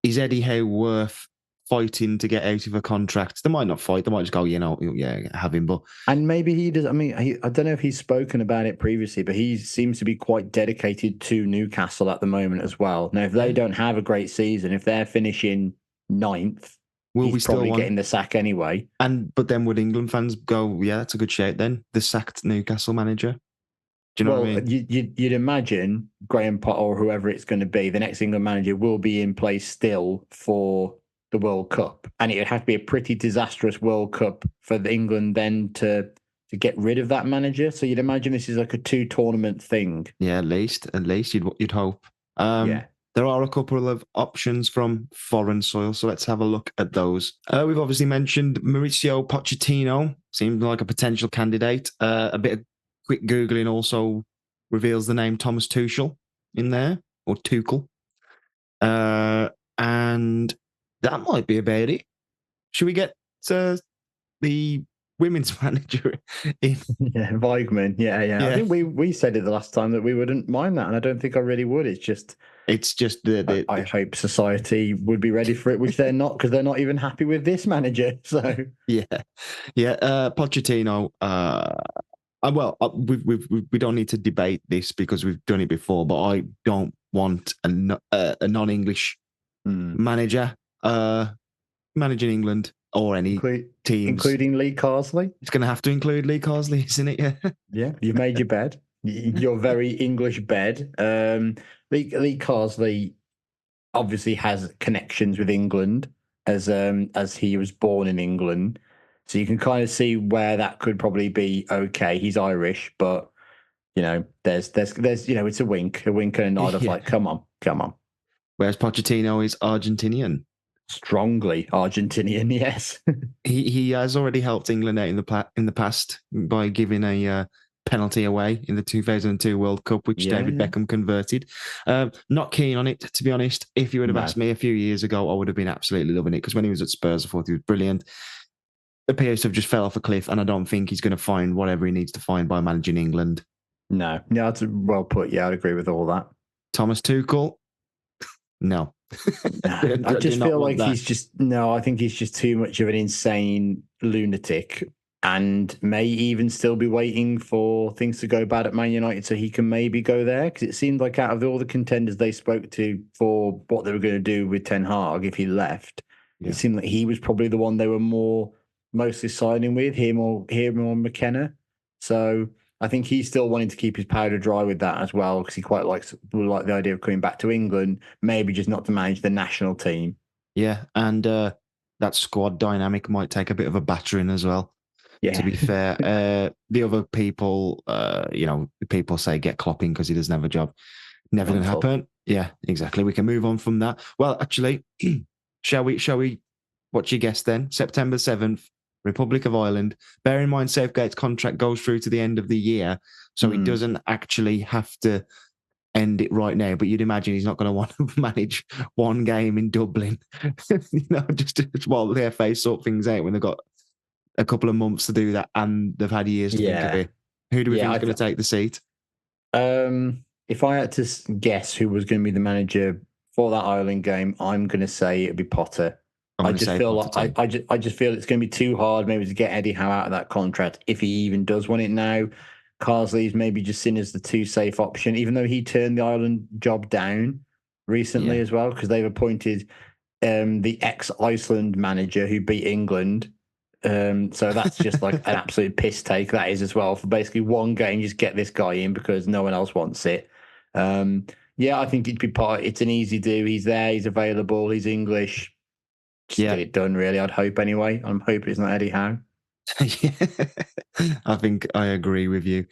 B: is Eddie Howe worth fighting to get out of a contract? They might not fight. They might just go, have him. But
A: and maybe he does. I mean, I don't know if he's spoken about it previously, but he seems to be quite dedicated to Newcastle at the moment as well. Now, if they don't have a great season, if they're finishing 9th, he's probably getting the sack anyway.
B: But then would England fans go, yeah, that's a good shout then, the sacked Newcastle manager? Do you know what I mean?
A: You'd imagine Graham Potter or whoever it's going to be, the next England manager will be in place still for the World Cup. And it would have to be a pretty disastrous World Cup for England then to get rid of that manager. So you'd imagine this is like a 2-tournament thing.
B: Yeah, at least you'd hope. There are a couple of options from foreign soil, so let's have a look at those. We've obviously mentioned Mauricio Pochettino, seemed like a potential candidate. A bit of quick Googling also reveals the name Thomas Tuchel in there, or Tuchel. And that might be about it. Should we get the women's manager in?
A: Yeah, Weigman. Yeah. I think we said it the last time that we wouldn't mind that, and I don't think I really would. It's just I hope society would be ready for it, which they're not, because they're not even happy with this manager. So
B: Pochettino. We don't need to debate this because we've done it before, but I don't want a non-English manager managing England or any teams,
A: including Lee Carsley.
B: It's going to have to include Lee Carsley, isn't it?
A: Yeah, you've made your bed. Your very English bed. Lee Carsley obviously has connections with England as he was born in England. So you can kind of see where that could probably be okay. He's Irish, but there's it's a wink and a nod of
B: Yeah.
A: like, come on.
B: Whereas Pochettino is Argentinian.
A: Strongly Argentinian, yes.
B: He has already helped England out in the past by giving a penalty away in the 2002 World Cup, which David Beckham converted. Not keen on it, to be honest. If you would have asked me a few years ago, I would have been absolutely loving it, because when he was at Spurs, I thought he was brilliant. Appears to have just fell off a cliff, and I don't think he's going to find whatever he needs to find by managing England.
A: No, that's well put. Yeah, I'd agree with all that.
B: Thomas Tuchel? No.
A: I just feel like I think he's just too much of an insane lunatic, and may even still be waiting for things to go bad at Man United so he can maybe go there. Because it seemed like out of all the contenders they spoke to for what they were going to do with Ten Hag if he left, it seemed like he was probably the one they were mostly signing with, him or McKenna. So I think he's still wanting to keep his powder dry with that as well, because he quite likes the idea of coming back to England, maybe just not to manage the national team.
B: Yeah, and that squad dynamic might take a bit of a battering as well. Yeah. To be fair, the other people, people say get Klopp in because he doesn't have a job. Never going to happen. Yeah, exactly. We can move on from that. Well, actually, shall we? What's your guess then? September 7th. Republic of Ireland. Bear in mind, Southgate's contract goes through to the end of the year, so he doesn't actually have to end it right now. But you'd imagine he's not going to want to manage one game in Dublin, just while the FA sort things out when they've got a couple of months to do that, and they've had years to think of it. Who do we think is going to take the seat?
A: If I had to guess who was going to be the manager for that Ireland game, I'm going to say it'd be Potter. I just feel it's going to be too hard maybe to get Eddie Howe out of that contract if he even does want it now. Carsley's maybe just seen as the too safe option, even though he turned the Ireland job down recently as well, because they've appointed the ex-Iceland manager who beat England. So that's just like an absolute piss take, that is, as well. For basically one game, just get this guy in because no one else wants it. I think it'd be it's an easy do. He's there, he's available, he's English. Just get it done, really. I'd hope anyway. I'm hoping it's not Eddie Howe.
B: I think I agree with you.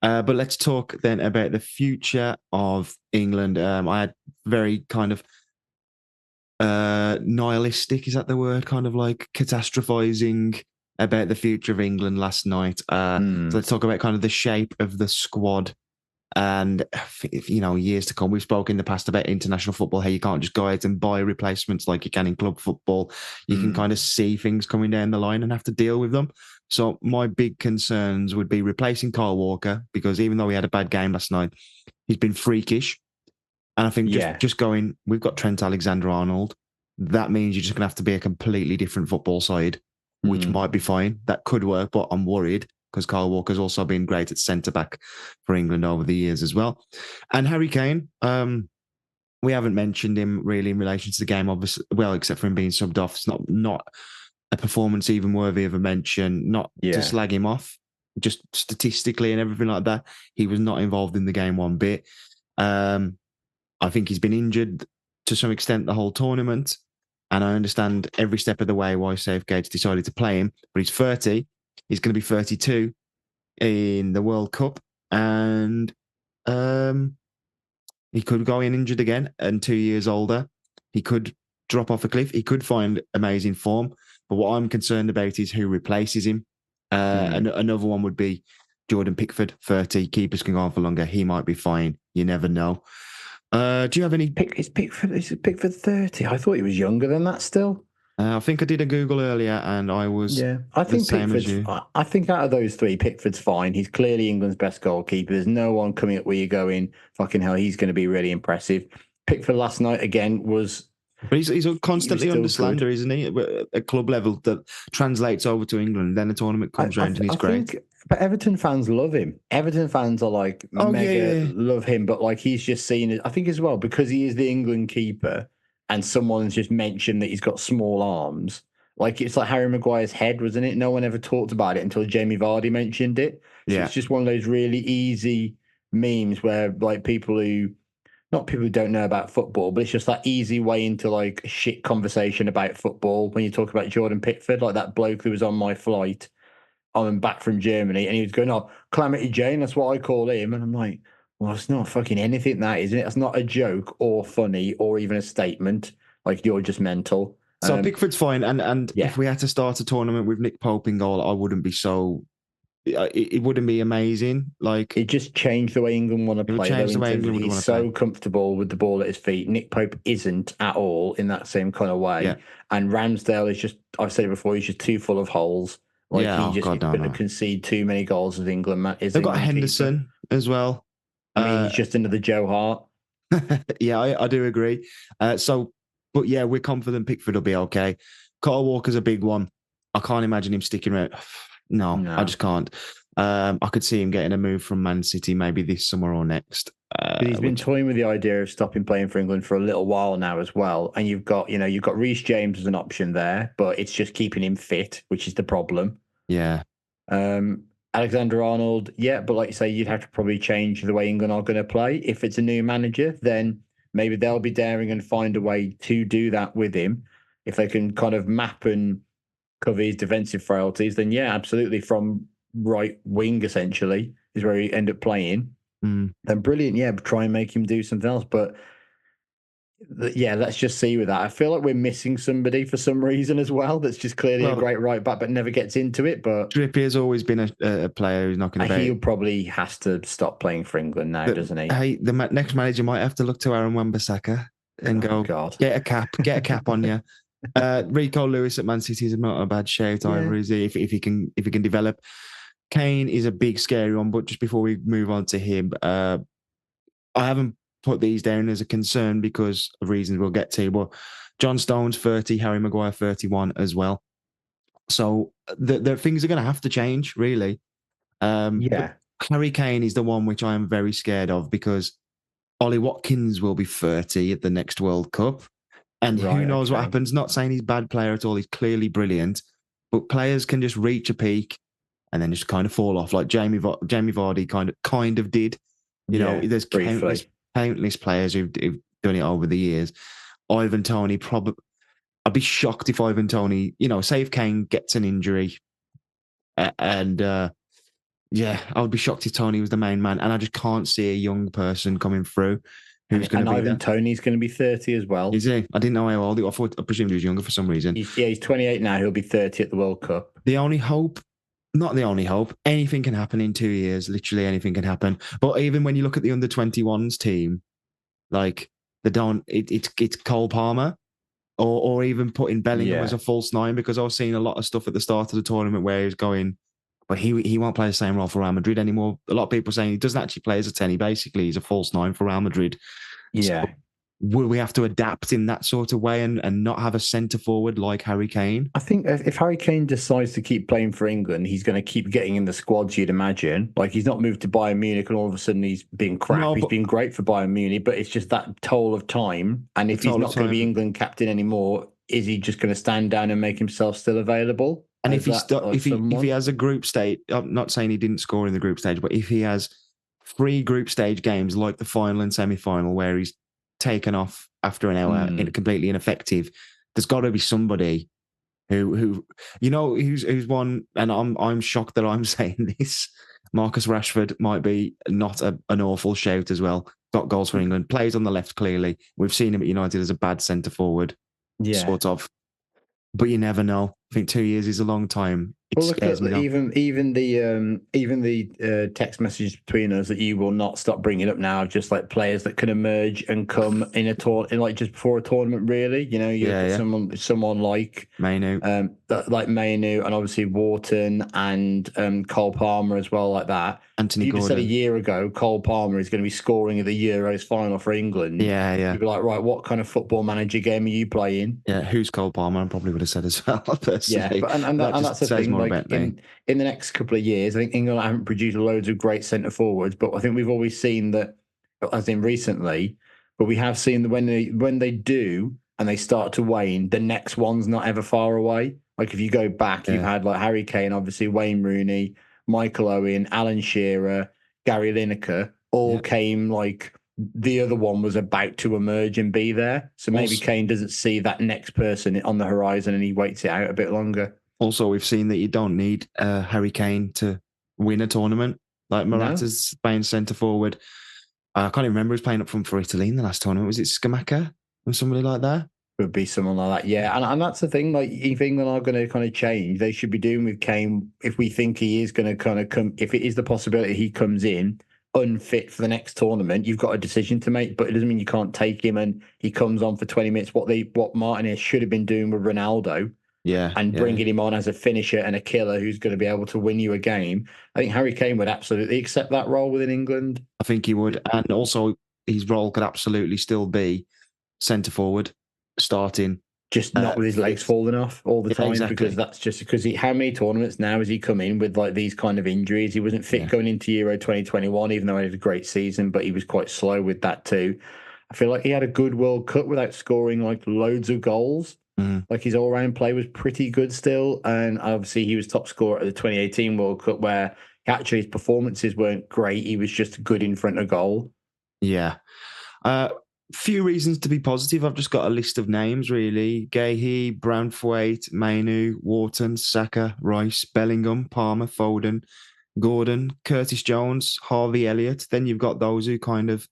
B: But let's talk then about the future of England. I had very kind of nihilistic, is that the word? Kind of like catastrophizing about the future of England last night. So let's talk about kind of the shape of the squad. And, years to come, we've spoken in the past about international football, how you can't just go out and buy replacements like you can in club football. You can kind of see things coming down the line and have to deal with them. So my big concerns would be replacing Kyle Walker, because even though he had a bad game last night, he's been freakish. And I think just going, we've got Trent Alexander-Arnold. That means you're just going to have to be a completely different football side, which might be fine. That could work, but I'm worried, because Kyle Walker's also been great at centre-back for England over the years as well. And Harry Kane, we haven't mentioned him really in relation to the game, obviously, well, except for him being subbed off. It's not a performance even worthy of a mention, not to slag him off, just statistically and everything like that. He was not involved in the game one bit. I think he's been injured to some extent the whole tournament, and I understand every step of the way why Southgate's decided to play him, but he's 30. He's going to be 32 in the World Cup, and he could go in injured again and 2 years older. He could drop off a cliff. He could find amazing form. But what I'm concerned about is who replaces him. Another one would be Jordan Pickford, 30. Keepers can go on for longer. He might be fine. You never know. Do you have any...
A: Is Pickford 30? I thought he was younger than that still.
B: I think I did a Google earlier, and I was
A: I think I think out of those three, Pickford's fine. He's clearly England's best goalkeeper. There's no one coming up where you're going, fucking hell, he's going to be really impressive. Pickford last night again was...
B: But he's constantly under slander, isn't he? At club level, that translates over to England. Then the tournament comes round and he's great.
A: But Everton fans love him. Everton fans are like love him, but like he's just seen, I think as well, because he is the England keeper, and someone's just mentioned that he's got small arms. Like, it's like Harry Maguire's head, wasn't it? No one ever talked about it until Jamie Vardy mentioned it. So it's just one of those really easy memes where, like, people who not people who don't know about football, but it's just that easy way into like a shit conversation about football when you talk about Jordan Pickford, like that bloke who was on my flight on back from Germany, and he was going, "Oh, Calamity Jane, that's what I call him," and I'm like, "Well, it's not fucking anything, that isn't it? It's not a joke or funny or even a statement. Like you're just mental."
B: So Pickford's fine, and
A: yeah.
B: if we had to start a tournament with Nick Pope in goal, I wouldn't be so. It wouldn't be amazing. Like
A: It just changed the way England want to
B: it would
A: play.
B: change
A: Though,
B: the
A: in
B: way
A: terms of
B: England would
A: he's
B: want to play.
A: so comfortable with the ball at his feet. Nick Pope isn't at all in that same kind of way.
B: Yeah.
A: And Ramsdale is just, I've said it before, he's just too full of holes. Like
B: Yeah,
A: he
B: oh
A: just
B: God,
A: he's
B: no,
A: going to
B: no.
A: concede too many goals as England.
B: They've got
A: England keeper.
B: Henderson as well.
A: I mean, he's just another Joe Hart.
B: Yeah, I do agree. But yeah, we're confident Pickford will be okay. Kyle Walker's a big one. I can't imagine him sticking around. No,
A: No.
B: I just can't. I could see him getting a move from Man City maybe this summer or next.
A: He's been toying with the idea of stopping playing for England for a little while now as well. And you've got Reece James as an option there, but it's just keeping him fit, which is the problem.
B: Yeah.
A: Alexander Arnold, yeah, but like you say, you'd have to probably change the way England are going to play. If it's a new manager, then maybe they'll be daring and find a way to do that with him. If they can kind of map and cover his defensive frailties, then yeah, absolutely. From right wing, essentially, is where he end up playing. Then brilliant, yeah, try and make him do something else. But yeah, let's just see with that. I feel like we're missing somebody for some reason as well. That's just clearly a great right back, but never gets into it. But
B: Trippier's always been a player who's not going to be.
A: He probably has to stop playing for England now, doesn't he?
B: Hey, the next manager might have to look to Aaron Wan-Bissaka and go, get a cap on you. Rico Lewis at Man City is not a bad shout either, is he? If he can develop. Kane is a big scary one, but just before we move on to him, I haven't put these down as a concern because of reasons we'll get to. But John Stones 30, Harry Maguire 31 as well. So the things are going to have to change, really. Harry Kane is the one which I am very scared of because Ollie Watkins will be 30 at the next World Cup. And who knows what happens? Not saying he's a bad player at all. He's clearly brilliant. But players can just reach a peak and then just kind of fall off, like Jamie Vardy kind of did. You know, there's countless players who've done it over the years. Ivan Toney, I'd be shocked if Ivan Toney, say if Kane gets an injury, I would be shocked if Toney was the main man. And I just can't see a young person coming through who's going to be
A: Ivan Toney's going to be 30 as well.
B: Is he? I didn't know how old. I presumed he was younger for some reason.
A: He's 28 now. He'll be 30 at the World Cup.
B: Not the only hope. Anything can happen in 2 years. Literally anything can happen. But even when you look at the under-21s team, like it's Cole Palmer, or even putting Bellingham as a false nine, because I was seeing a lot of stuff at the start of the tournament where he was going, but he won't play the same role for Real Madrid anymore. A lot of people saying he doesn't actually play as a 10. Basically, he's a false nine for Real Madrid.
A: Yeah.
B: So, will we have to adapt in that sort of way and not have a centre forward like Harry Kane?
A: I think if Harry Kane decides to keep playing for England, he's going to keep getting in the squads, you'd imagine. Like, he's not moved to Bayern Munich and all of a sudden he's been crap. He's been great for Bayern Munich, but it's just that toll of time. And if he's not going to be England captain anymore, is he just going to stand down and make himself still available?
B: And if he has a group stage, I'm not saying he didn't score in the group stage, but if he has 3 group stage games like the final and semi-final where he's taken off after an hour, completely ineffective, there's got to be somebody who's one. And I'm shocked that I'm saying this. Marcus Rashford might be not an awful shout as well. Got goals for England, plays on the left clearly. We've seen him at United as a bad centre forward, sort of. But you never know. I think 2 years is a long time.
A: Look at even the text messages between us that you will not stop bringing up now, just like players that can emerge and come in like just before a tournament. Really, someone like
B: Mainu,
A: and obviously Wharton and Cole Palmer as well, like that.
B: Anthony
A: Gordon. You said a year ago Cole Palmer is going to be scoring at the Euros final for England.
B: Yeah.
A: You'd be like, right, what kind of football manager game are you playing?
B: Yeah, who's Cole Palmer? I probably would have said as well. Personally.
A: Yeah, but and that's the thing. Like in the next couple of years, I think England haven't produced loads of great centre forwards, but I think we've always seen that, as in recently. But we have seen that when they do and they start to wane, the next one's not ever far away. Like if you go back, you've had like Harry Kane, obviously Wayne Rooney, Michael Owen, Alan Shearer, Gary Lineker, all came like the other one was about to emerge and be there. So maybe
B: Also-
A: Kane doesn't see that next person on the horizon and he waits it out a bit longer.
B: Also, we've seen that you don't need Harry Kane to win a tournament. Like Morata's playing centre forward. I can't even remember who's playing up front for Italy in the last tournament. Was it Scamacca or somebody like that?
A: Could be someone like that, yeah. And that's the thing. Like, if England are going to kind of change, they should be doing with Kane. If we think he is going to kind of come, if it is the possibility he comes in unfit for the next tournament, you've got a decision to make. But it doesn't mean you can't take him and he comes on for 20 minutes. What Martinez should have been doing with Ronaldo
B: Yeah.
A: and bringing him on as a finisher and a killer who's going to be able to win you a game. I think Harry Kane would absolutely accept that role within England.
B: I think he would. And also, his role could absolutely still be centre forward, starting.
A: Just not with his legs falling off all the
B: Yeah,
A: time,
B: exactly.
A: because that's just because how many tournaments now has he come in with like these kind of injuries? He wasn't fit going into Euro 2021, even though he had a great season, but he was quite slow with that too. I feel like he had a good World Cup without scoring like loads of goals. Like his all-round play was pretty good still, and obviously he was top scorer at the 2018 World Cup, where actually his performances weren't great. He was just good in front of goal.
B: Yeah. Few reasons to be positive. I've just got a list of names, really. Gahey, Branthwaite, Mainu, Wharton, Saka, Rice, Bellingham, Palmer, Foden, Gordon, Curtis Jones, Harvey Elliott. Then you've got those who kind of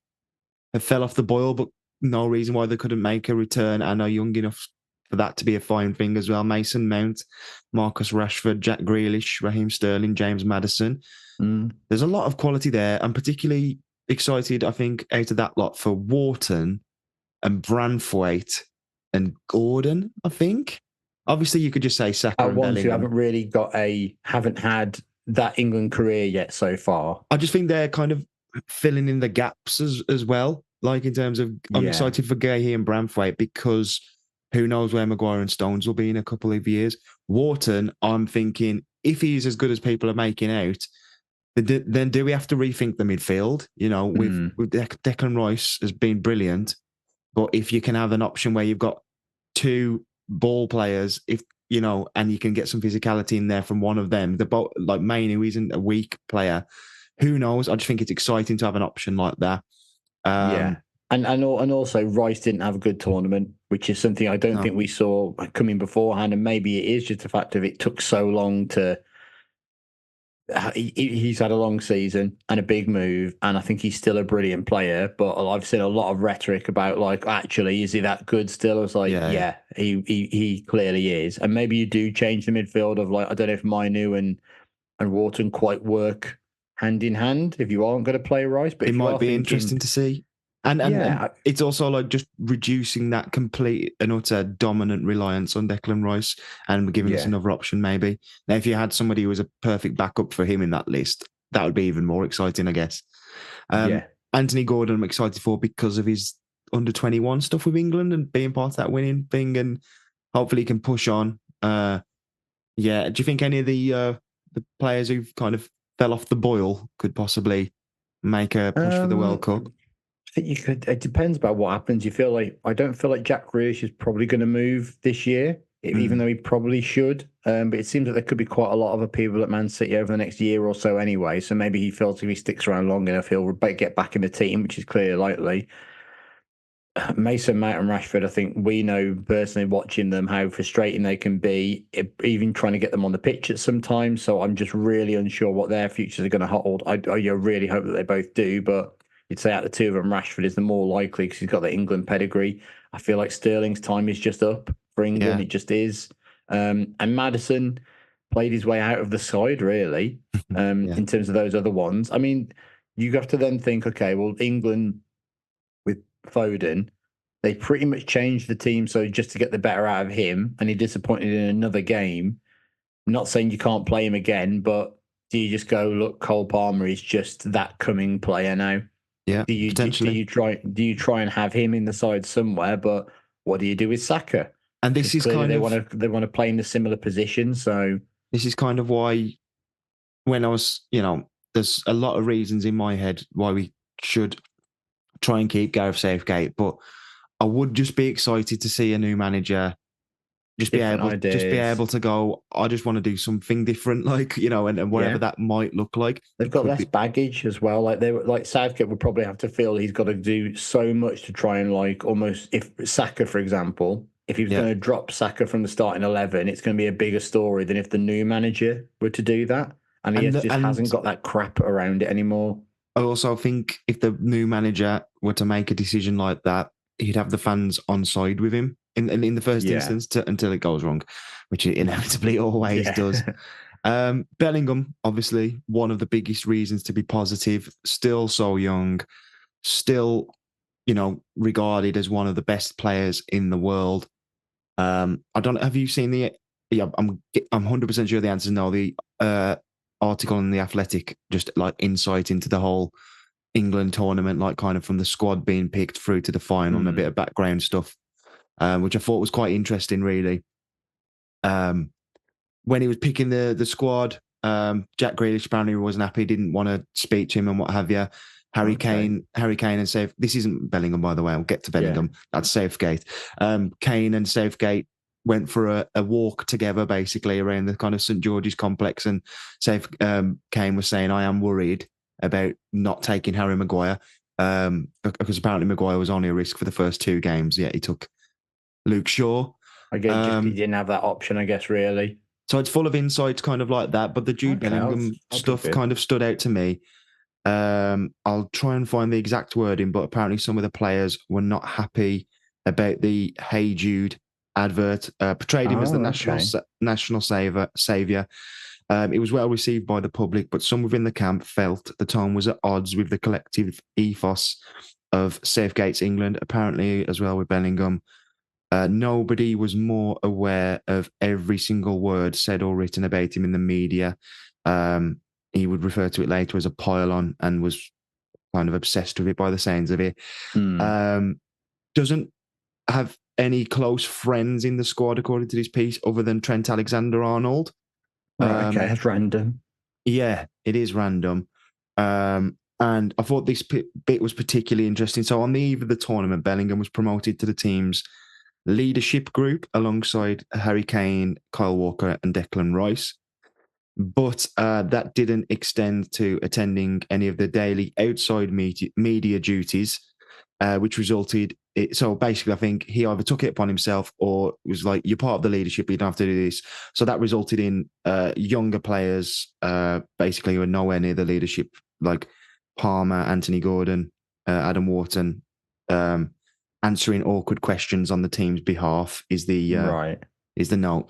B: have fell off the boil, but no reason why they couldn't make a return and are young enough for that to be a fine thing as well. Mason Mount, Marcus Rashford, Jack Grealish, Raheem Sterling, James Maddison. There's a lot of quality there. I'm particularly excited, I think, out of that lot for Wharton and Branthwaite and Gordon, I think. Obviously, you could just say Saka and
A: Ones who
B: Bellingham.
A: haven't had that England career yet so far.
B: I just think they're kind of filling in the gaps as well. Like in terms of, I'm excited for Gahey and Branthwaite because who knows where Maguire and Stones will be in a couple of years. Wharton, I'm thinking, if he's as good as people are making out, then do we have to rethink the midfield? You know, with Declan Rice has been brilliant, but if you can have an option where you've got two ball players, if you know, and you can get some physicality in there from one of them, like Maine, who isn't a weak player, who knows? I just think it's exciting to have an option like that.
A: And also Rice didn't have a good tournament, which is something I don't think we saw coming beforehand. And maybe it is just the fact of it took so long to. He's had a long season and a big move, and I think he's still a brilliant player. But I've seen a lot of rhetoric about like, actually, is he that good still? I was like, he clearly is. And maybe you do change the midfield of like, I don't know if Mainu and Wharton quite work hand in hand if you aren't going to play Rice, but
B: it might be interesting to see. And it's also like just reducing that complete and utter dominant reliance on Declan Rice and giving us another option maybe. Now, if you had somebody who was a perfect backup for him in that list, that would be even more exciting, I guess. Anthony Gordon I'm excited for because of his under-21 stuff with England and being part of that winning thing, and hopefully he can push on. Do you think any of the players who kind of fell off the boil could possibly make a push for the World Cup?
A: I think you could. It depends about what happens. I don't feel like Jack Grealish is probably going to move this year, even though he probably should. But it seems that there could be quite a lot of other people at Man City over the next year or so anyway. So maybe he feels if he sticks around long enough, he'll get back in the team, which is clearly likely. Mason Mount and Rashford, I think we know personally watching them how frustrating they can be, even trying to get them on the pitch at some time. So I'm just really unsure what their futures are going to hold. I really hope that they both do, but you'd say out of the two of them, Rashford is the more likely because he's got the England pedigree. I feel like Sterling's time is just up for England. It just is. And Maddison played his way out of the side, really, in terms of those other ones. I mean, you have to then think, okay, well, England with Foden, they pretty much changed the team so just to get the better out of him, and he disappointed in another game. I'm not saying you can't play him again, but do you just go, look, Cole Palmer is just that coming player now?
B: Yeah,
A: potentially. Do you try and have him in the side somewhere? But what do you do with Saka?
B: And this is kind
A: of they want to play in a similar position. So
B: this is kind of why when I was, there's a lot of reasons in my head why we should try and keep Gareth Southgate, but I would just be excited to see a new manager just be
A: Different
B: just be
A: ideas.
B: able to go. I just want to do something different, like and whatever
A: Yeah.
B: that might look like.
A: They've
B: It
A: got
B: could
A: less
B: be,
A: baggage as well. Like they were like Southgate would probably have to feel he's got to do so much to try and like almost if Saka, for example, if he was
B: yeah.
A: going to drop Saka from the starting 11, it's going to be a bigger story than if the new manager were to do that. And he just hasn't
B: And
A: got that crap around it anymore.
B: I also think if the new manager were to make a decision like that, he'd have the fans on side with him in the first
A: Yeah.
B: instance until it goes wrong, which it inevitably always does. Bellingham, obviously, one of the biggest reasons to be positive. Still so young, still, regarded as one of the best players in the world. I don't. Have you seen the? Yeah, I'm 100% sure the answer is no. The article in the Athletic, just like insight into the whole England tournament, like kind of from the squad being picked through to the final and a bit of background stuff, which I thought was quite interesting, really. When he was picking the squad, Jack Grealish apparently wasn't happy, didn't want to speak to him and what have you. Harry Kane and this isn't Bellingham, by the way. I'll get to Bellingham. Yeah. That's Southgate. Kane and Southgate went for a walk together, basically around the kind of St George's complex, and Kane was saying, "I am worried about not taking Harry Maguire because apparently Maguire was only a risk for the first 2 games. Yet he took Luke Shaw.
A: I guess he didn't have that option, I guess, really."
B: So it's full of insights kind of like that. But the Jude Bellingham stuff kind of stood out to me. I'll try and find the exact wording, but apparently some of the players were not happy about the Hey Jude advert, portrayed him as the national savior. It was well received by the public, but some within the camp felt the tone was at odds with the collective ethos of Southgate's England, apparently as well with Bellingham. Nobody was more aware of every single word said or written about him in the media. He would refer to it later as a pylon and was kind of obsessed with it by the sounds of it. Doesn't have any close friends in the squad, according to this piece, other than Trent Alexander-Arnold.
A: Okay, that's random.
B: Yeah, it is random. And I thought this bit was particularly interesting. So on the eve of the tournament, Bellingham was promoted to the team's leadership group alongside Harry Kane, Kyle Walker and Declan Rice. But that didn't extend to attending any of the daily outside media duties, which resulted... So basically, I think he either took it upon himself or was like, you're part of the leadership, you don't have to do this. So that resulted in younger players, basically, who are nowhere near the leadership, like Palmer, Anthony Gordon, Adam Wharton, answering awkward questions on the team's behalf is the note.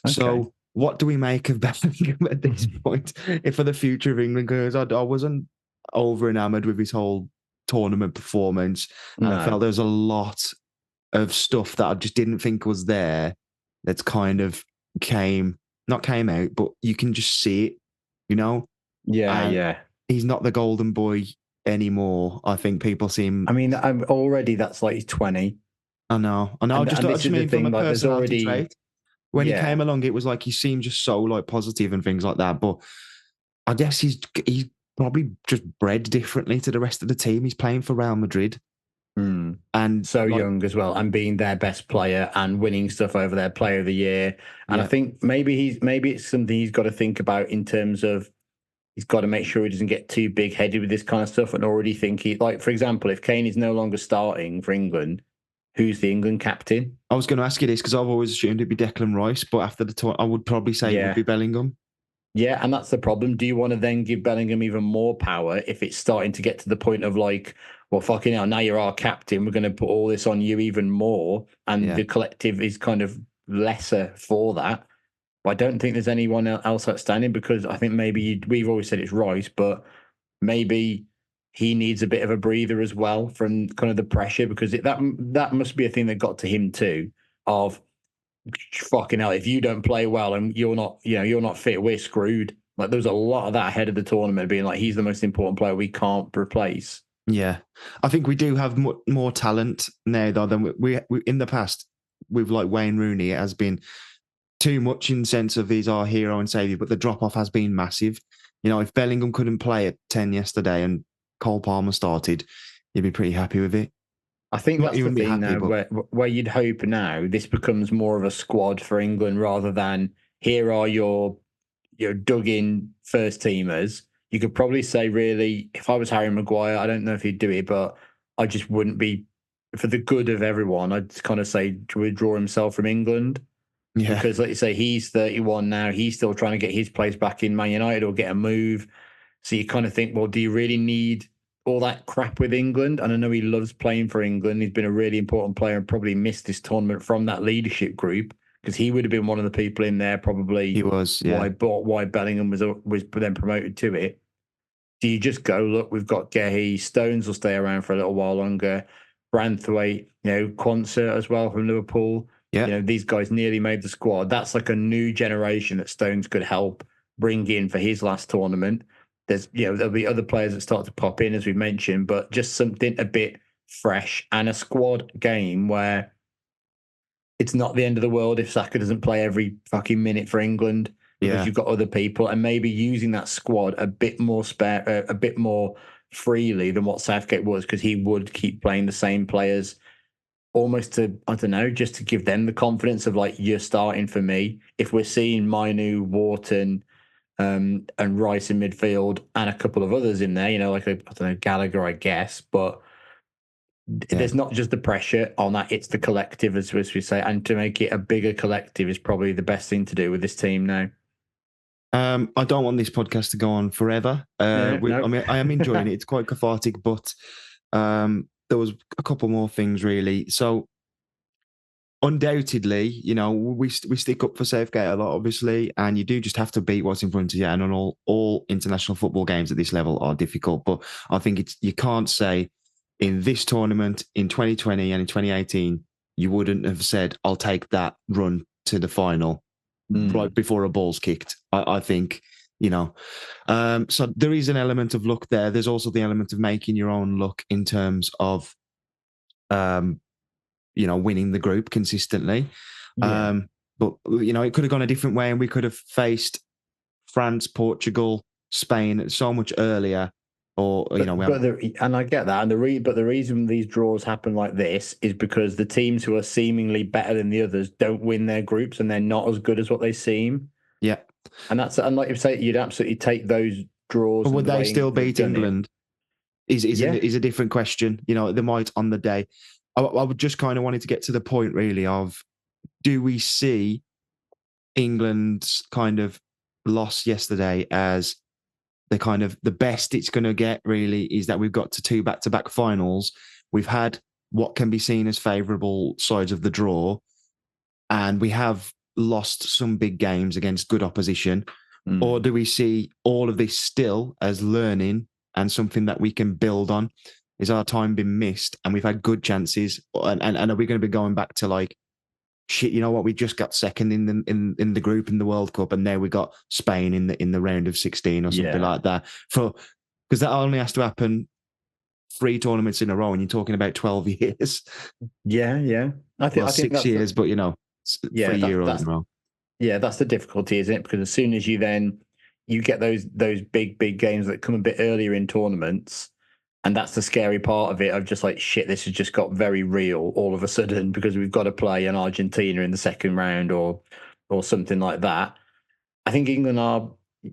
B: Okay. So what do we make of Bellingham at this point for the future of England? Because I wasn't over enamored with his whole tournament performance. And I felt there was a lot of stuff that I just didn't think was there that's kind of not came out, but you can just see it, Yeah. He's not the golden boy anymore. I think people seem...
A: I mean, already that's like he's 20.
B: I know. I just mean from a personality trait. When he came along, it was like he seemed just so like positive and things like that. But I guess he's probably just bred differently to the rest of the team. He's playing for Real Madrid. And
A: so young as well, and being their best player and winning stuff over their player of the year. And I think maybe it's something he's got to think about in terms of he's got to make sure he doesn't get too big headed with this kind of stuff and already think like, for example, if Kane is no longer starting for England, who's the England captain?
B: I was going to ask you this because I've always assumed it'd be Declan Rice, but after the tour, I would probably say it would be Bellingham.
A: Yeah, and that's the problem. Do you want to then give Bellingham even more power if it's starting to get to the point of like, well, fucking hell, now you're our captain, we're going to put all this on you even more, and the collective is kind of lesser for that. But I don't think there's anyone else outstanding because I think maybe we've always said it's Rice, but maybe he needs a bit of a breather as well from kind of the pressure because that must be a thing that got to him too of fucking hell, if you don't play well and you're not fit, we're screwed. Like there was a lot of that ahead of the tournament being like he's the most important player we can't replace.
B: Yeah, I think we do have more talent now though than we in the past. With like Wayne Rooney, it has been too much in the sense of he's our hero and saviour, but the drop off has been massive. If Bellingham couldn't play at 10 yesterday and Cole Palmer started, you'd be pretty happy with it.
A: I think
B: You
A: that's the
B: wouldn't be
A: thing
B: happy,
A: now,
B: but
A: where you'd hope now this becomes more of a squad for England rather than here are your dug in first teamers. You could probably say, really, if I was Harry Maguire, I don't know if he'd do it, but I just wouldn't be for the good of everyone. I'd kind of say to withdraw himself from England
B: yeah,
A: because, like you say, he's 31 now. He's still trying to get his place back in Man United or get a move. So you kind of think, well, do you really need all that crap with England? And I know he loves playing for England. He's been a really important player and probably missed this tournament from that leadership group because he would have been one of the people in there probably
B: he was. Yeah,
A: why Bellingham was then promoted to it. Do you just go, look, we've got Gehi, Stones will stay around for a little while longer, Branthwaite, Quansah as well from Liverpool.
B: yeah,
A: These guys nearly made the squad. That's like a new generation that Stones could help bring in for his last tournament. There'll be other players that start to pop in, as we mentioned, but just something a bit fresh and a squad game where it's not the end of the world if Saka doesn't play every fucking minute for England because
B: yeah.
A: you've got other people, and maybe using that squad a bit more a bit more freely than what Southgate was, because he would keep playing the same players almost to, I don't know, just to give them the confidence of like, you're starting for me. If we're seeing Mainu, Wharton, and Rice in midfield and a couple of others in there, like I don't know, Gallagher, I guess, but
B: Yeah.
A: there's not just the pressure on that, it's the collective, as we say, and to make it a bigger collective is probably the best thing to do with this team now.
B: I don't want this podcast to go on forever.
A: No.
B: I mean, I am enjoying it. It's quite cathartic, but there was a couple more things really. So undoubtedly, we stick up for Southgate a lot, obviously, and you do just have to beat what's in front of you. And on all international football games at this level are difficult, but I think you can't say in this tournament in 2020 and in 2018 you wouldn't have said, "I'll take that run to the final." Right before a ball's kicked. I think, so there is an element of luck there. There's also the element of making your own luck in terms of, winning the group consistently.
A: Yeah.
B: But, it could have gone a different way and we could have faced France, Portugal, Spain so much earlier.
A: And I get that, and but the reason these draws happen like this is because the teams who are seemingly better than the others don't win their groups, and they're not as good as what they seem.
B: Yeah,
A: and like you say, you'd absolutely take those draws.
B: but would
A: the
B: they
A: way
B: still
A: England have
B: beat
A: done it.
B: England? Is a different question. They might on the day. I would just kind of wanted to get to the point really of, do we see England's kind of loss yesterday as the best it's going to get? Really, is that we've got to 2 back-to-back finals. We've had what can be seen as favourable sides of the draw, and we have lost some big games against good opposition. Or do we see all of this still as learning and something that we can build on? Is our time been missed and we've had good chances? And are we going to be going back to like, shit, you know what? We just got second in the group in the World Cup, and now we got Spain in the round of 16 or something like that. Because that only has to happen 3 tournaments in a row, and you're talking about 12 years.
A: Yeah. I think
B: 6 years, but 3 Euros in a row.
A: Yeah, that's the difficulty, isn't it? Because as soon as you get those big games that come a bit earlier in tournaments, and that's the scary part of it, of just like, shit, this has just got very real all of a sudden because we've got to play an Argentina in the second round or something like that. I think England are,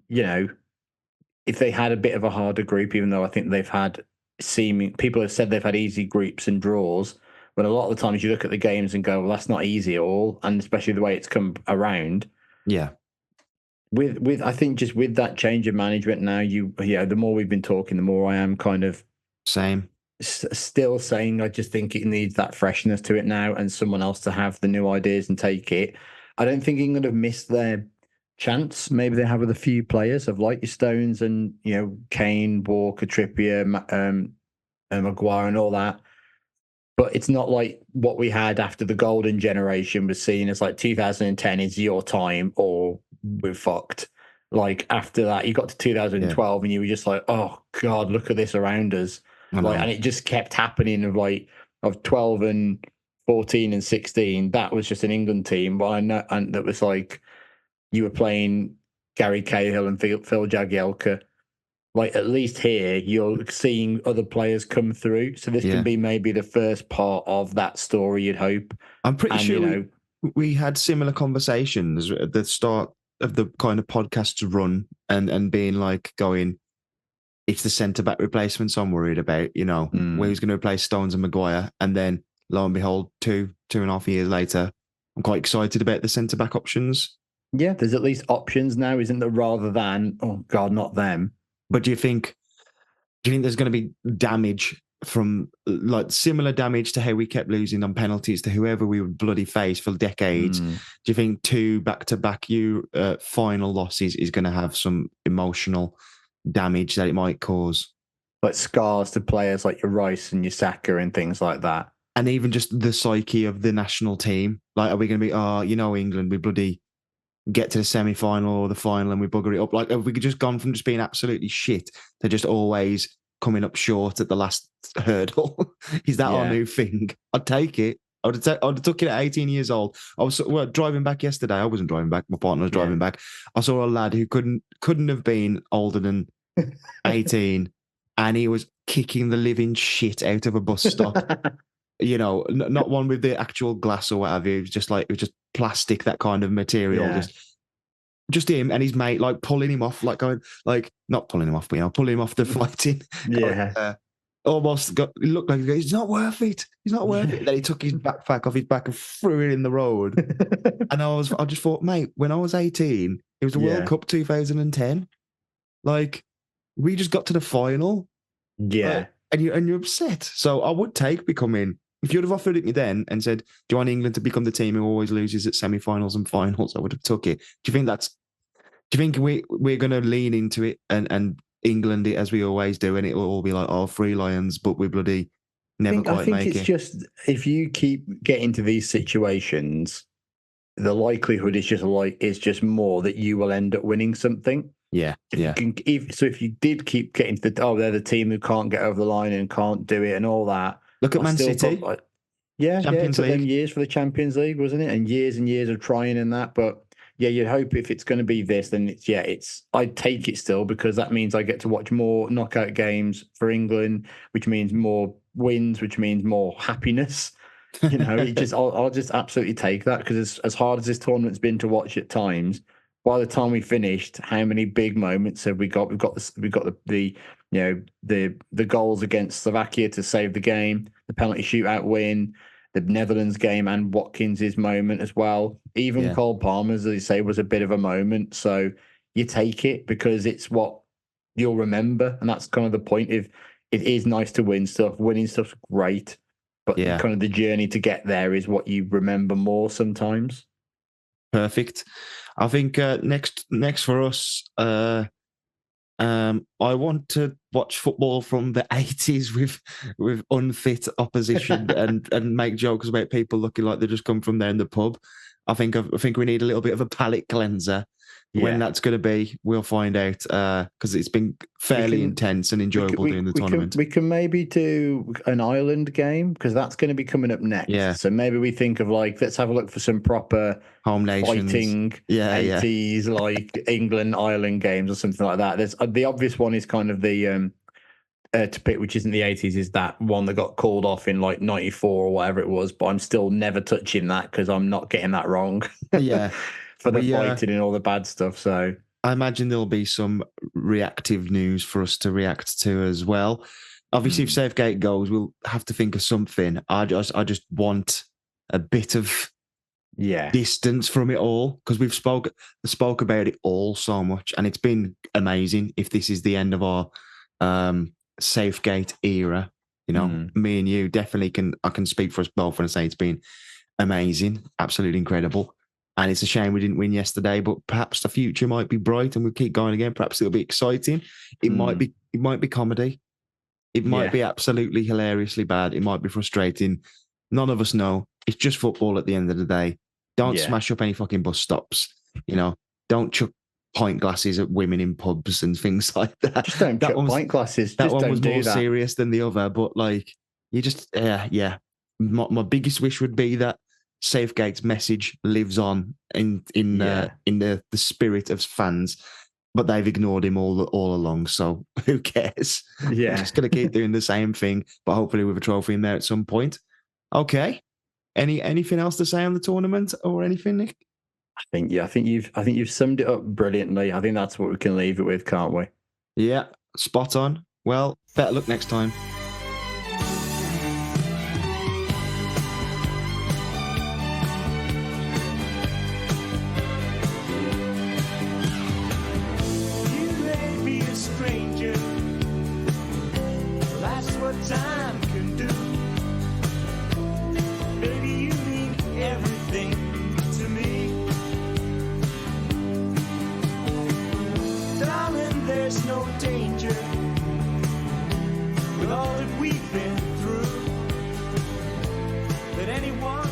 A: if they had a bit of a harder group, even though I think they've had people have said they've had easy groups and draws, but a lot of the times you look at the games and go, well, that's not easy at all, and especially the way it's come around.
B: Yeah.
A: With I think just with that change of management now, the more we've been talking, the more I am kind of still saying I just think it needs that freshness to it now, and someone else to have the new ideas and take it. I don't think England have missed their chance. Maybe they have with a few players of like your Stones and Kane, Walker, Trippier, Maguire, and all that. But it's not like what we had after the golden generation was seen as like 2010 is your time or we're fucked. Like after that, you got to 2012 and you were just like, oh God, look at this around us. And it just kept happening of 12 and 14 and 16. That was just an England team. But I know, and that was like, you were playing Gary Cahill and Phil Jagielka like at least here you're seeing other players come through. So this
B: Yeah.
A: can be maybe the first part of that story, you'd hope.
B: I'm pretty
A: And
B: sure
A: you know,
B: we had similar conversations at the start of the kind of podcast to run and being like going, it's the centre back replacements I'm worried about, you know, who's going to replace Stones and Maguire. And then lo and behold, 2.5 years later, I'm quite excited about the centre back options.
A: yeah, there's at least options now, isn't there? Rather than, oh God, not them.
B: But do you think there's going to be damage from like similar damage to how we kept losing on penalties to whoever we would bloody face for decades? Do you think 2 back-to-back final losses is going to have some emotional damage that it might cause?
A: Like scars to players like your Rice and your Saka and things like that.
B: And even just the psyche of the national team. Like, are we going to be, England, we bloody get to the semi-final or the final and we bugger it up? Like, have we just gone from just being absolutely shit to just always coming up short at the last hurdle? Is that our new thing? I'd take it. I would have took it at 18 years old. I was driving back yesterday. I wasn't driving back. My partner was driving back. I saw a lad who couldn't have been older than 18, and he was kicking the living shit out of a bus stop. You know, not one with the actual glass or whatever. It was just plastic, that kind of material.
A: Yeah.
B: Just him and his mate, like pulling him off, like going, like not pulling him off, but pulling him off the fighting.
A: Yeah.
B: Almost it looked like he's not worth it. He's not worth it. Then he took his backpack off his back and threw it in the road. And I just thought, mate, when I was 18, it was the World Cup 2010. Like, we just got to the final.
A: Yeah.
B: And you're upset. So I would take becoming. If you'd have offered it me then and said, do you want England to become the team who always loses at semi-finals and finals, I would have took it. Do you think we're going to lean into it and England it as we always do, and it will all be like, oh, 3 Lions, but we bloody never quite make it?
A: I think it's just, if you keep getting to these situations, the likelihood is just more that you will end up winning something.
B: Yeah.
A: If you did keep getting to they're the team who can't get over the line and can't do it and all that.
B: Look at Man City.
A: It took them years for the Champions League, wasn't it? And years of trying and that. But yeah, you'd hope if it's going to be this, then I'd take it still, because that means I get to watch more knockout games for England, which means more wins, which means more happiness. You know, I'll just absolutely take that, because as hard as this tournament's been to watch at times, by the time we finished, how many big moments have we got? We've got the goals against Slovakia to save the game, the penalty shootout win, the Netherlands game, and Watkins's moment as well. Even Cole Palmer's, as you say, was a bit of a moment. So you take it because it's what you'll remember, and that's kind of the point. If it is nice to win stuff, winning stuff's great, but kind of the journey to get there is what you remember more sometimes.
B: Perfect. I think next for us, I want to watch football from the 80s with unfit opposition and make jokes about people looking like they just come from there in the pub. I think we need a little bit of a palate cleanser. When that's going to be, we'll find out, because it's been fairly intense and enjoyable during the tournament.
A: We can maybe do an Ireland game, because that's going to be coming up next.
B: Yeah.
A: So maybe we think of let's have a look for some proper
B: home nations
A: fighting 80s like England Ireland games or something like that. There's the obvious one is kind of the to pick, which isn't the 80s, is that one that got called off in 94 or whatever it was. But I'm still never touching that, because I'm not getting that wrong.
B: Yeah.
A: For the fighting and all the bad stuff. So
B: I imagine there'll be some reactive news for us to react to as well. Obviously, if Southgate goes, we'll have to think of something. I just want a bit of distance from it all, because we've spoke about it all so much, and it's been amazing. If this is the end of our Southgate era, me and you definitely I can speak for us both and say it's been amazing, absolutely incredible. And it's a shame we didn't win yesterday, but perhaps the future might be bright and we'll keep going again. Perhaps it'll be exciting. It might be comedy. It might be absolutely hilariously bad. It might be frustrating. None of us know. It's just football at the end of the day. Don't smash up any fucking bus stops. Don't chuck pint glasses at women in pubs and things like that.
A: Just don't chuck pint glasses.
B: That
A: just
B: one
A: don't
B: was
A: do
B: more
A: that.
B: serious than the other, but you just, My biggest wish would be that Southgate's message lives on in the spirit of fans. but they've ignored him all along. So who cares?
A: Yeah.
B: We're just gonna keep doing the same thing, but hopefully with a trophy in there at some point. Okay. Anything else to say on the tournament or anything, Nick?
A: I think you've summed it up brilliantly. I think that's what we can leave it with, can't we?
B: Yeah, spot on. Well, better luck next time.
C: You may be a stranger. That's what time can do. Baby, you mean everything to me. Darling, there's no danger with all that we've been through that anyone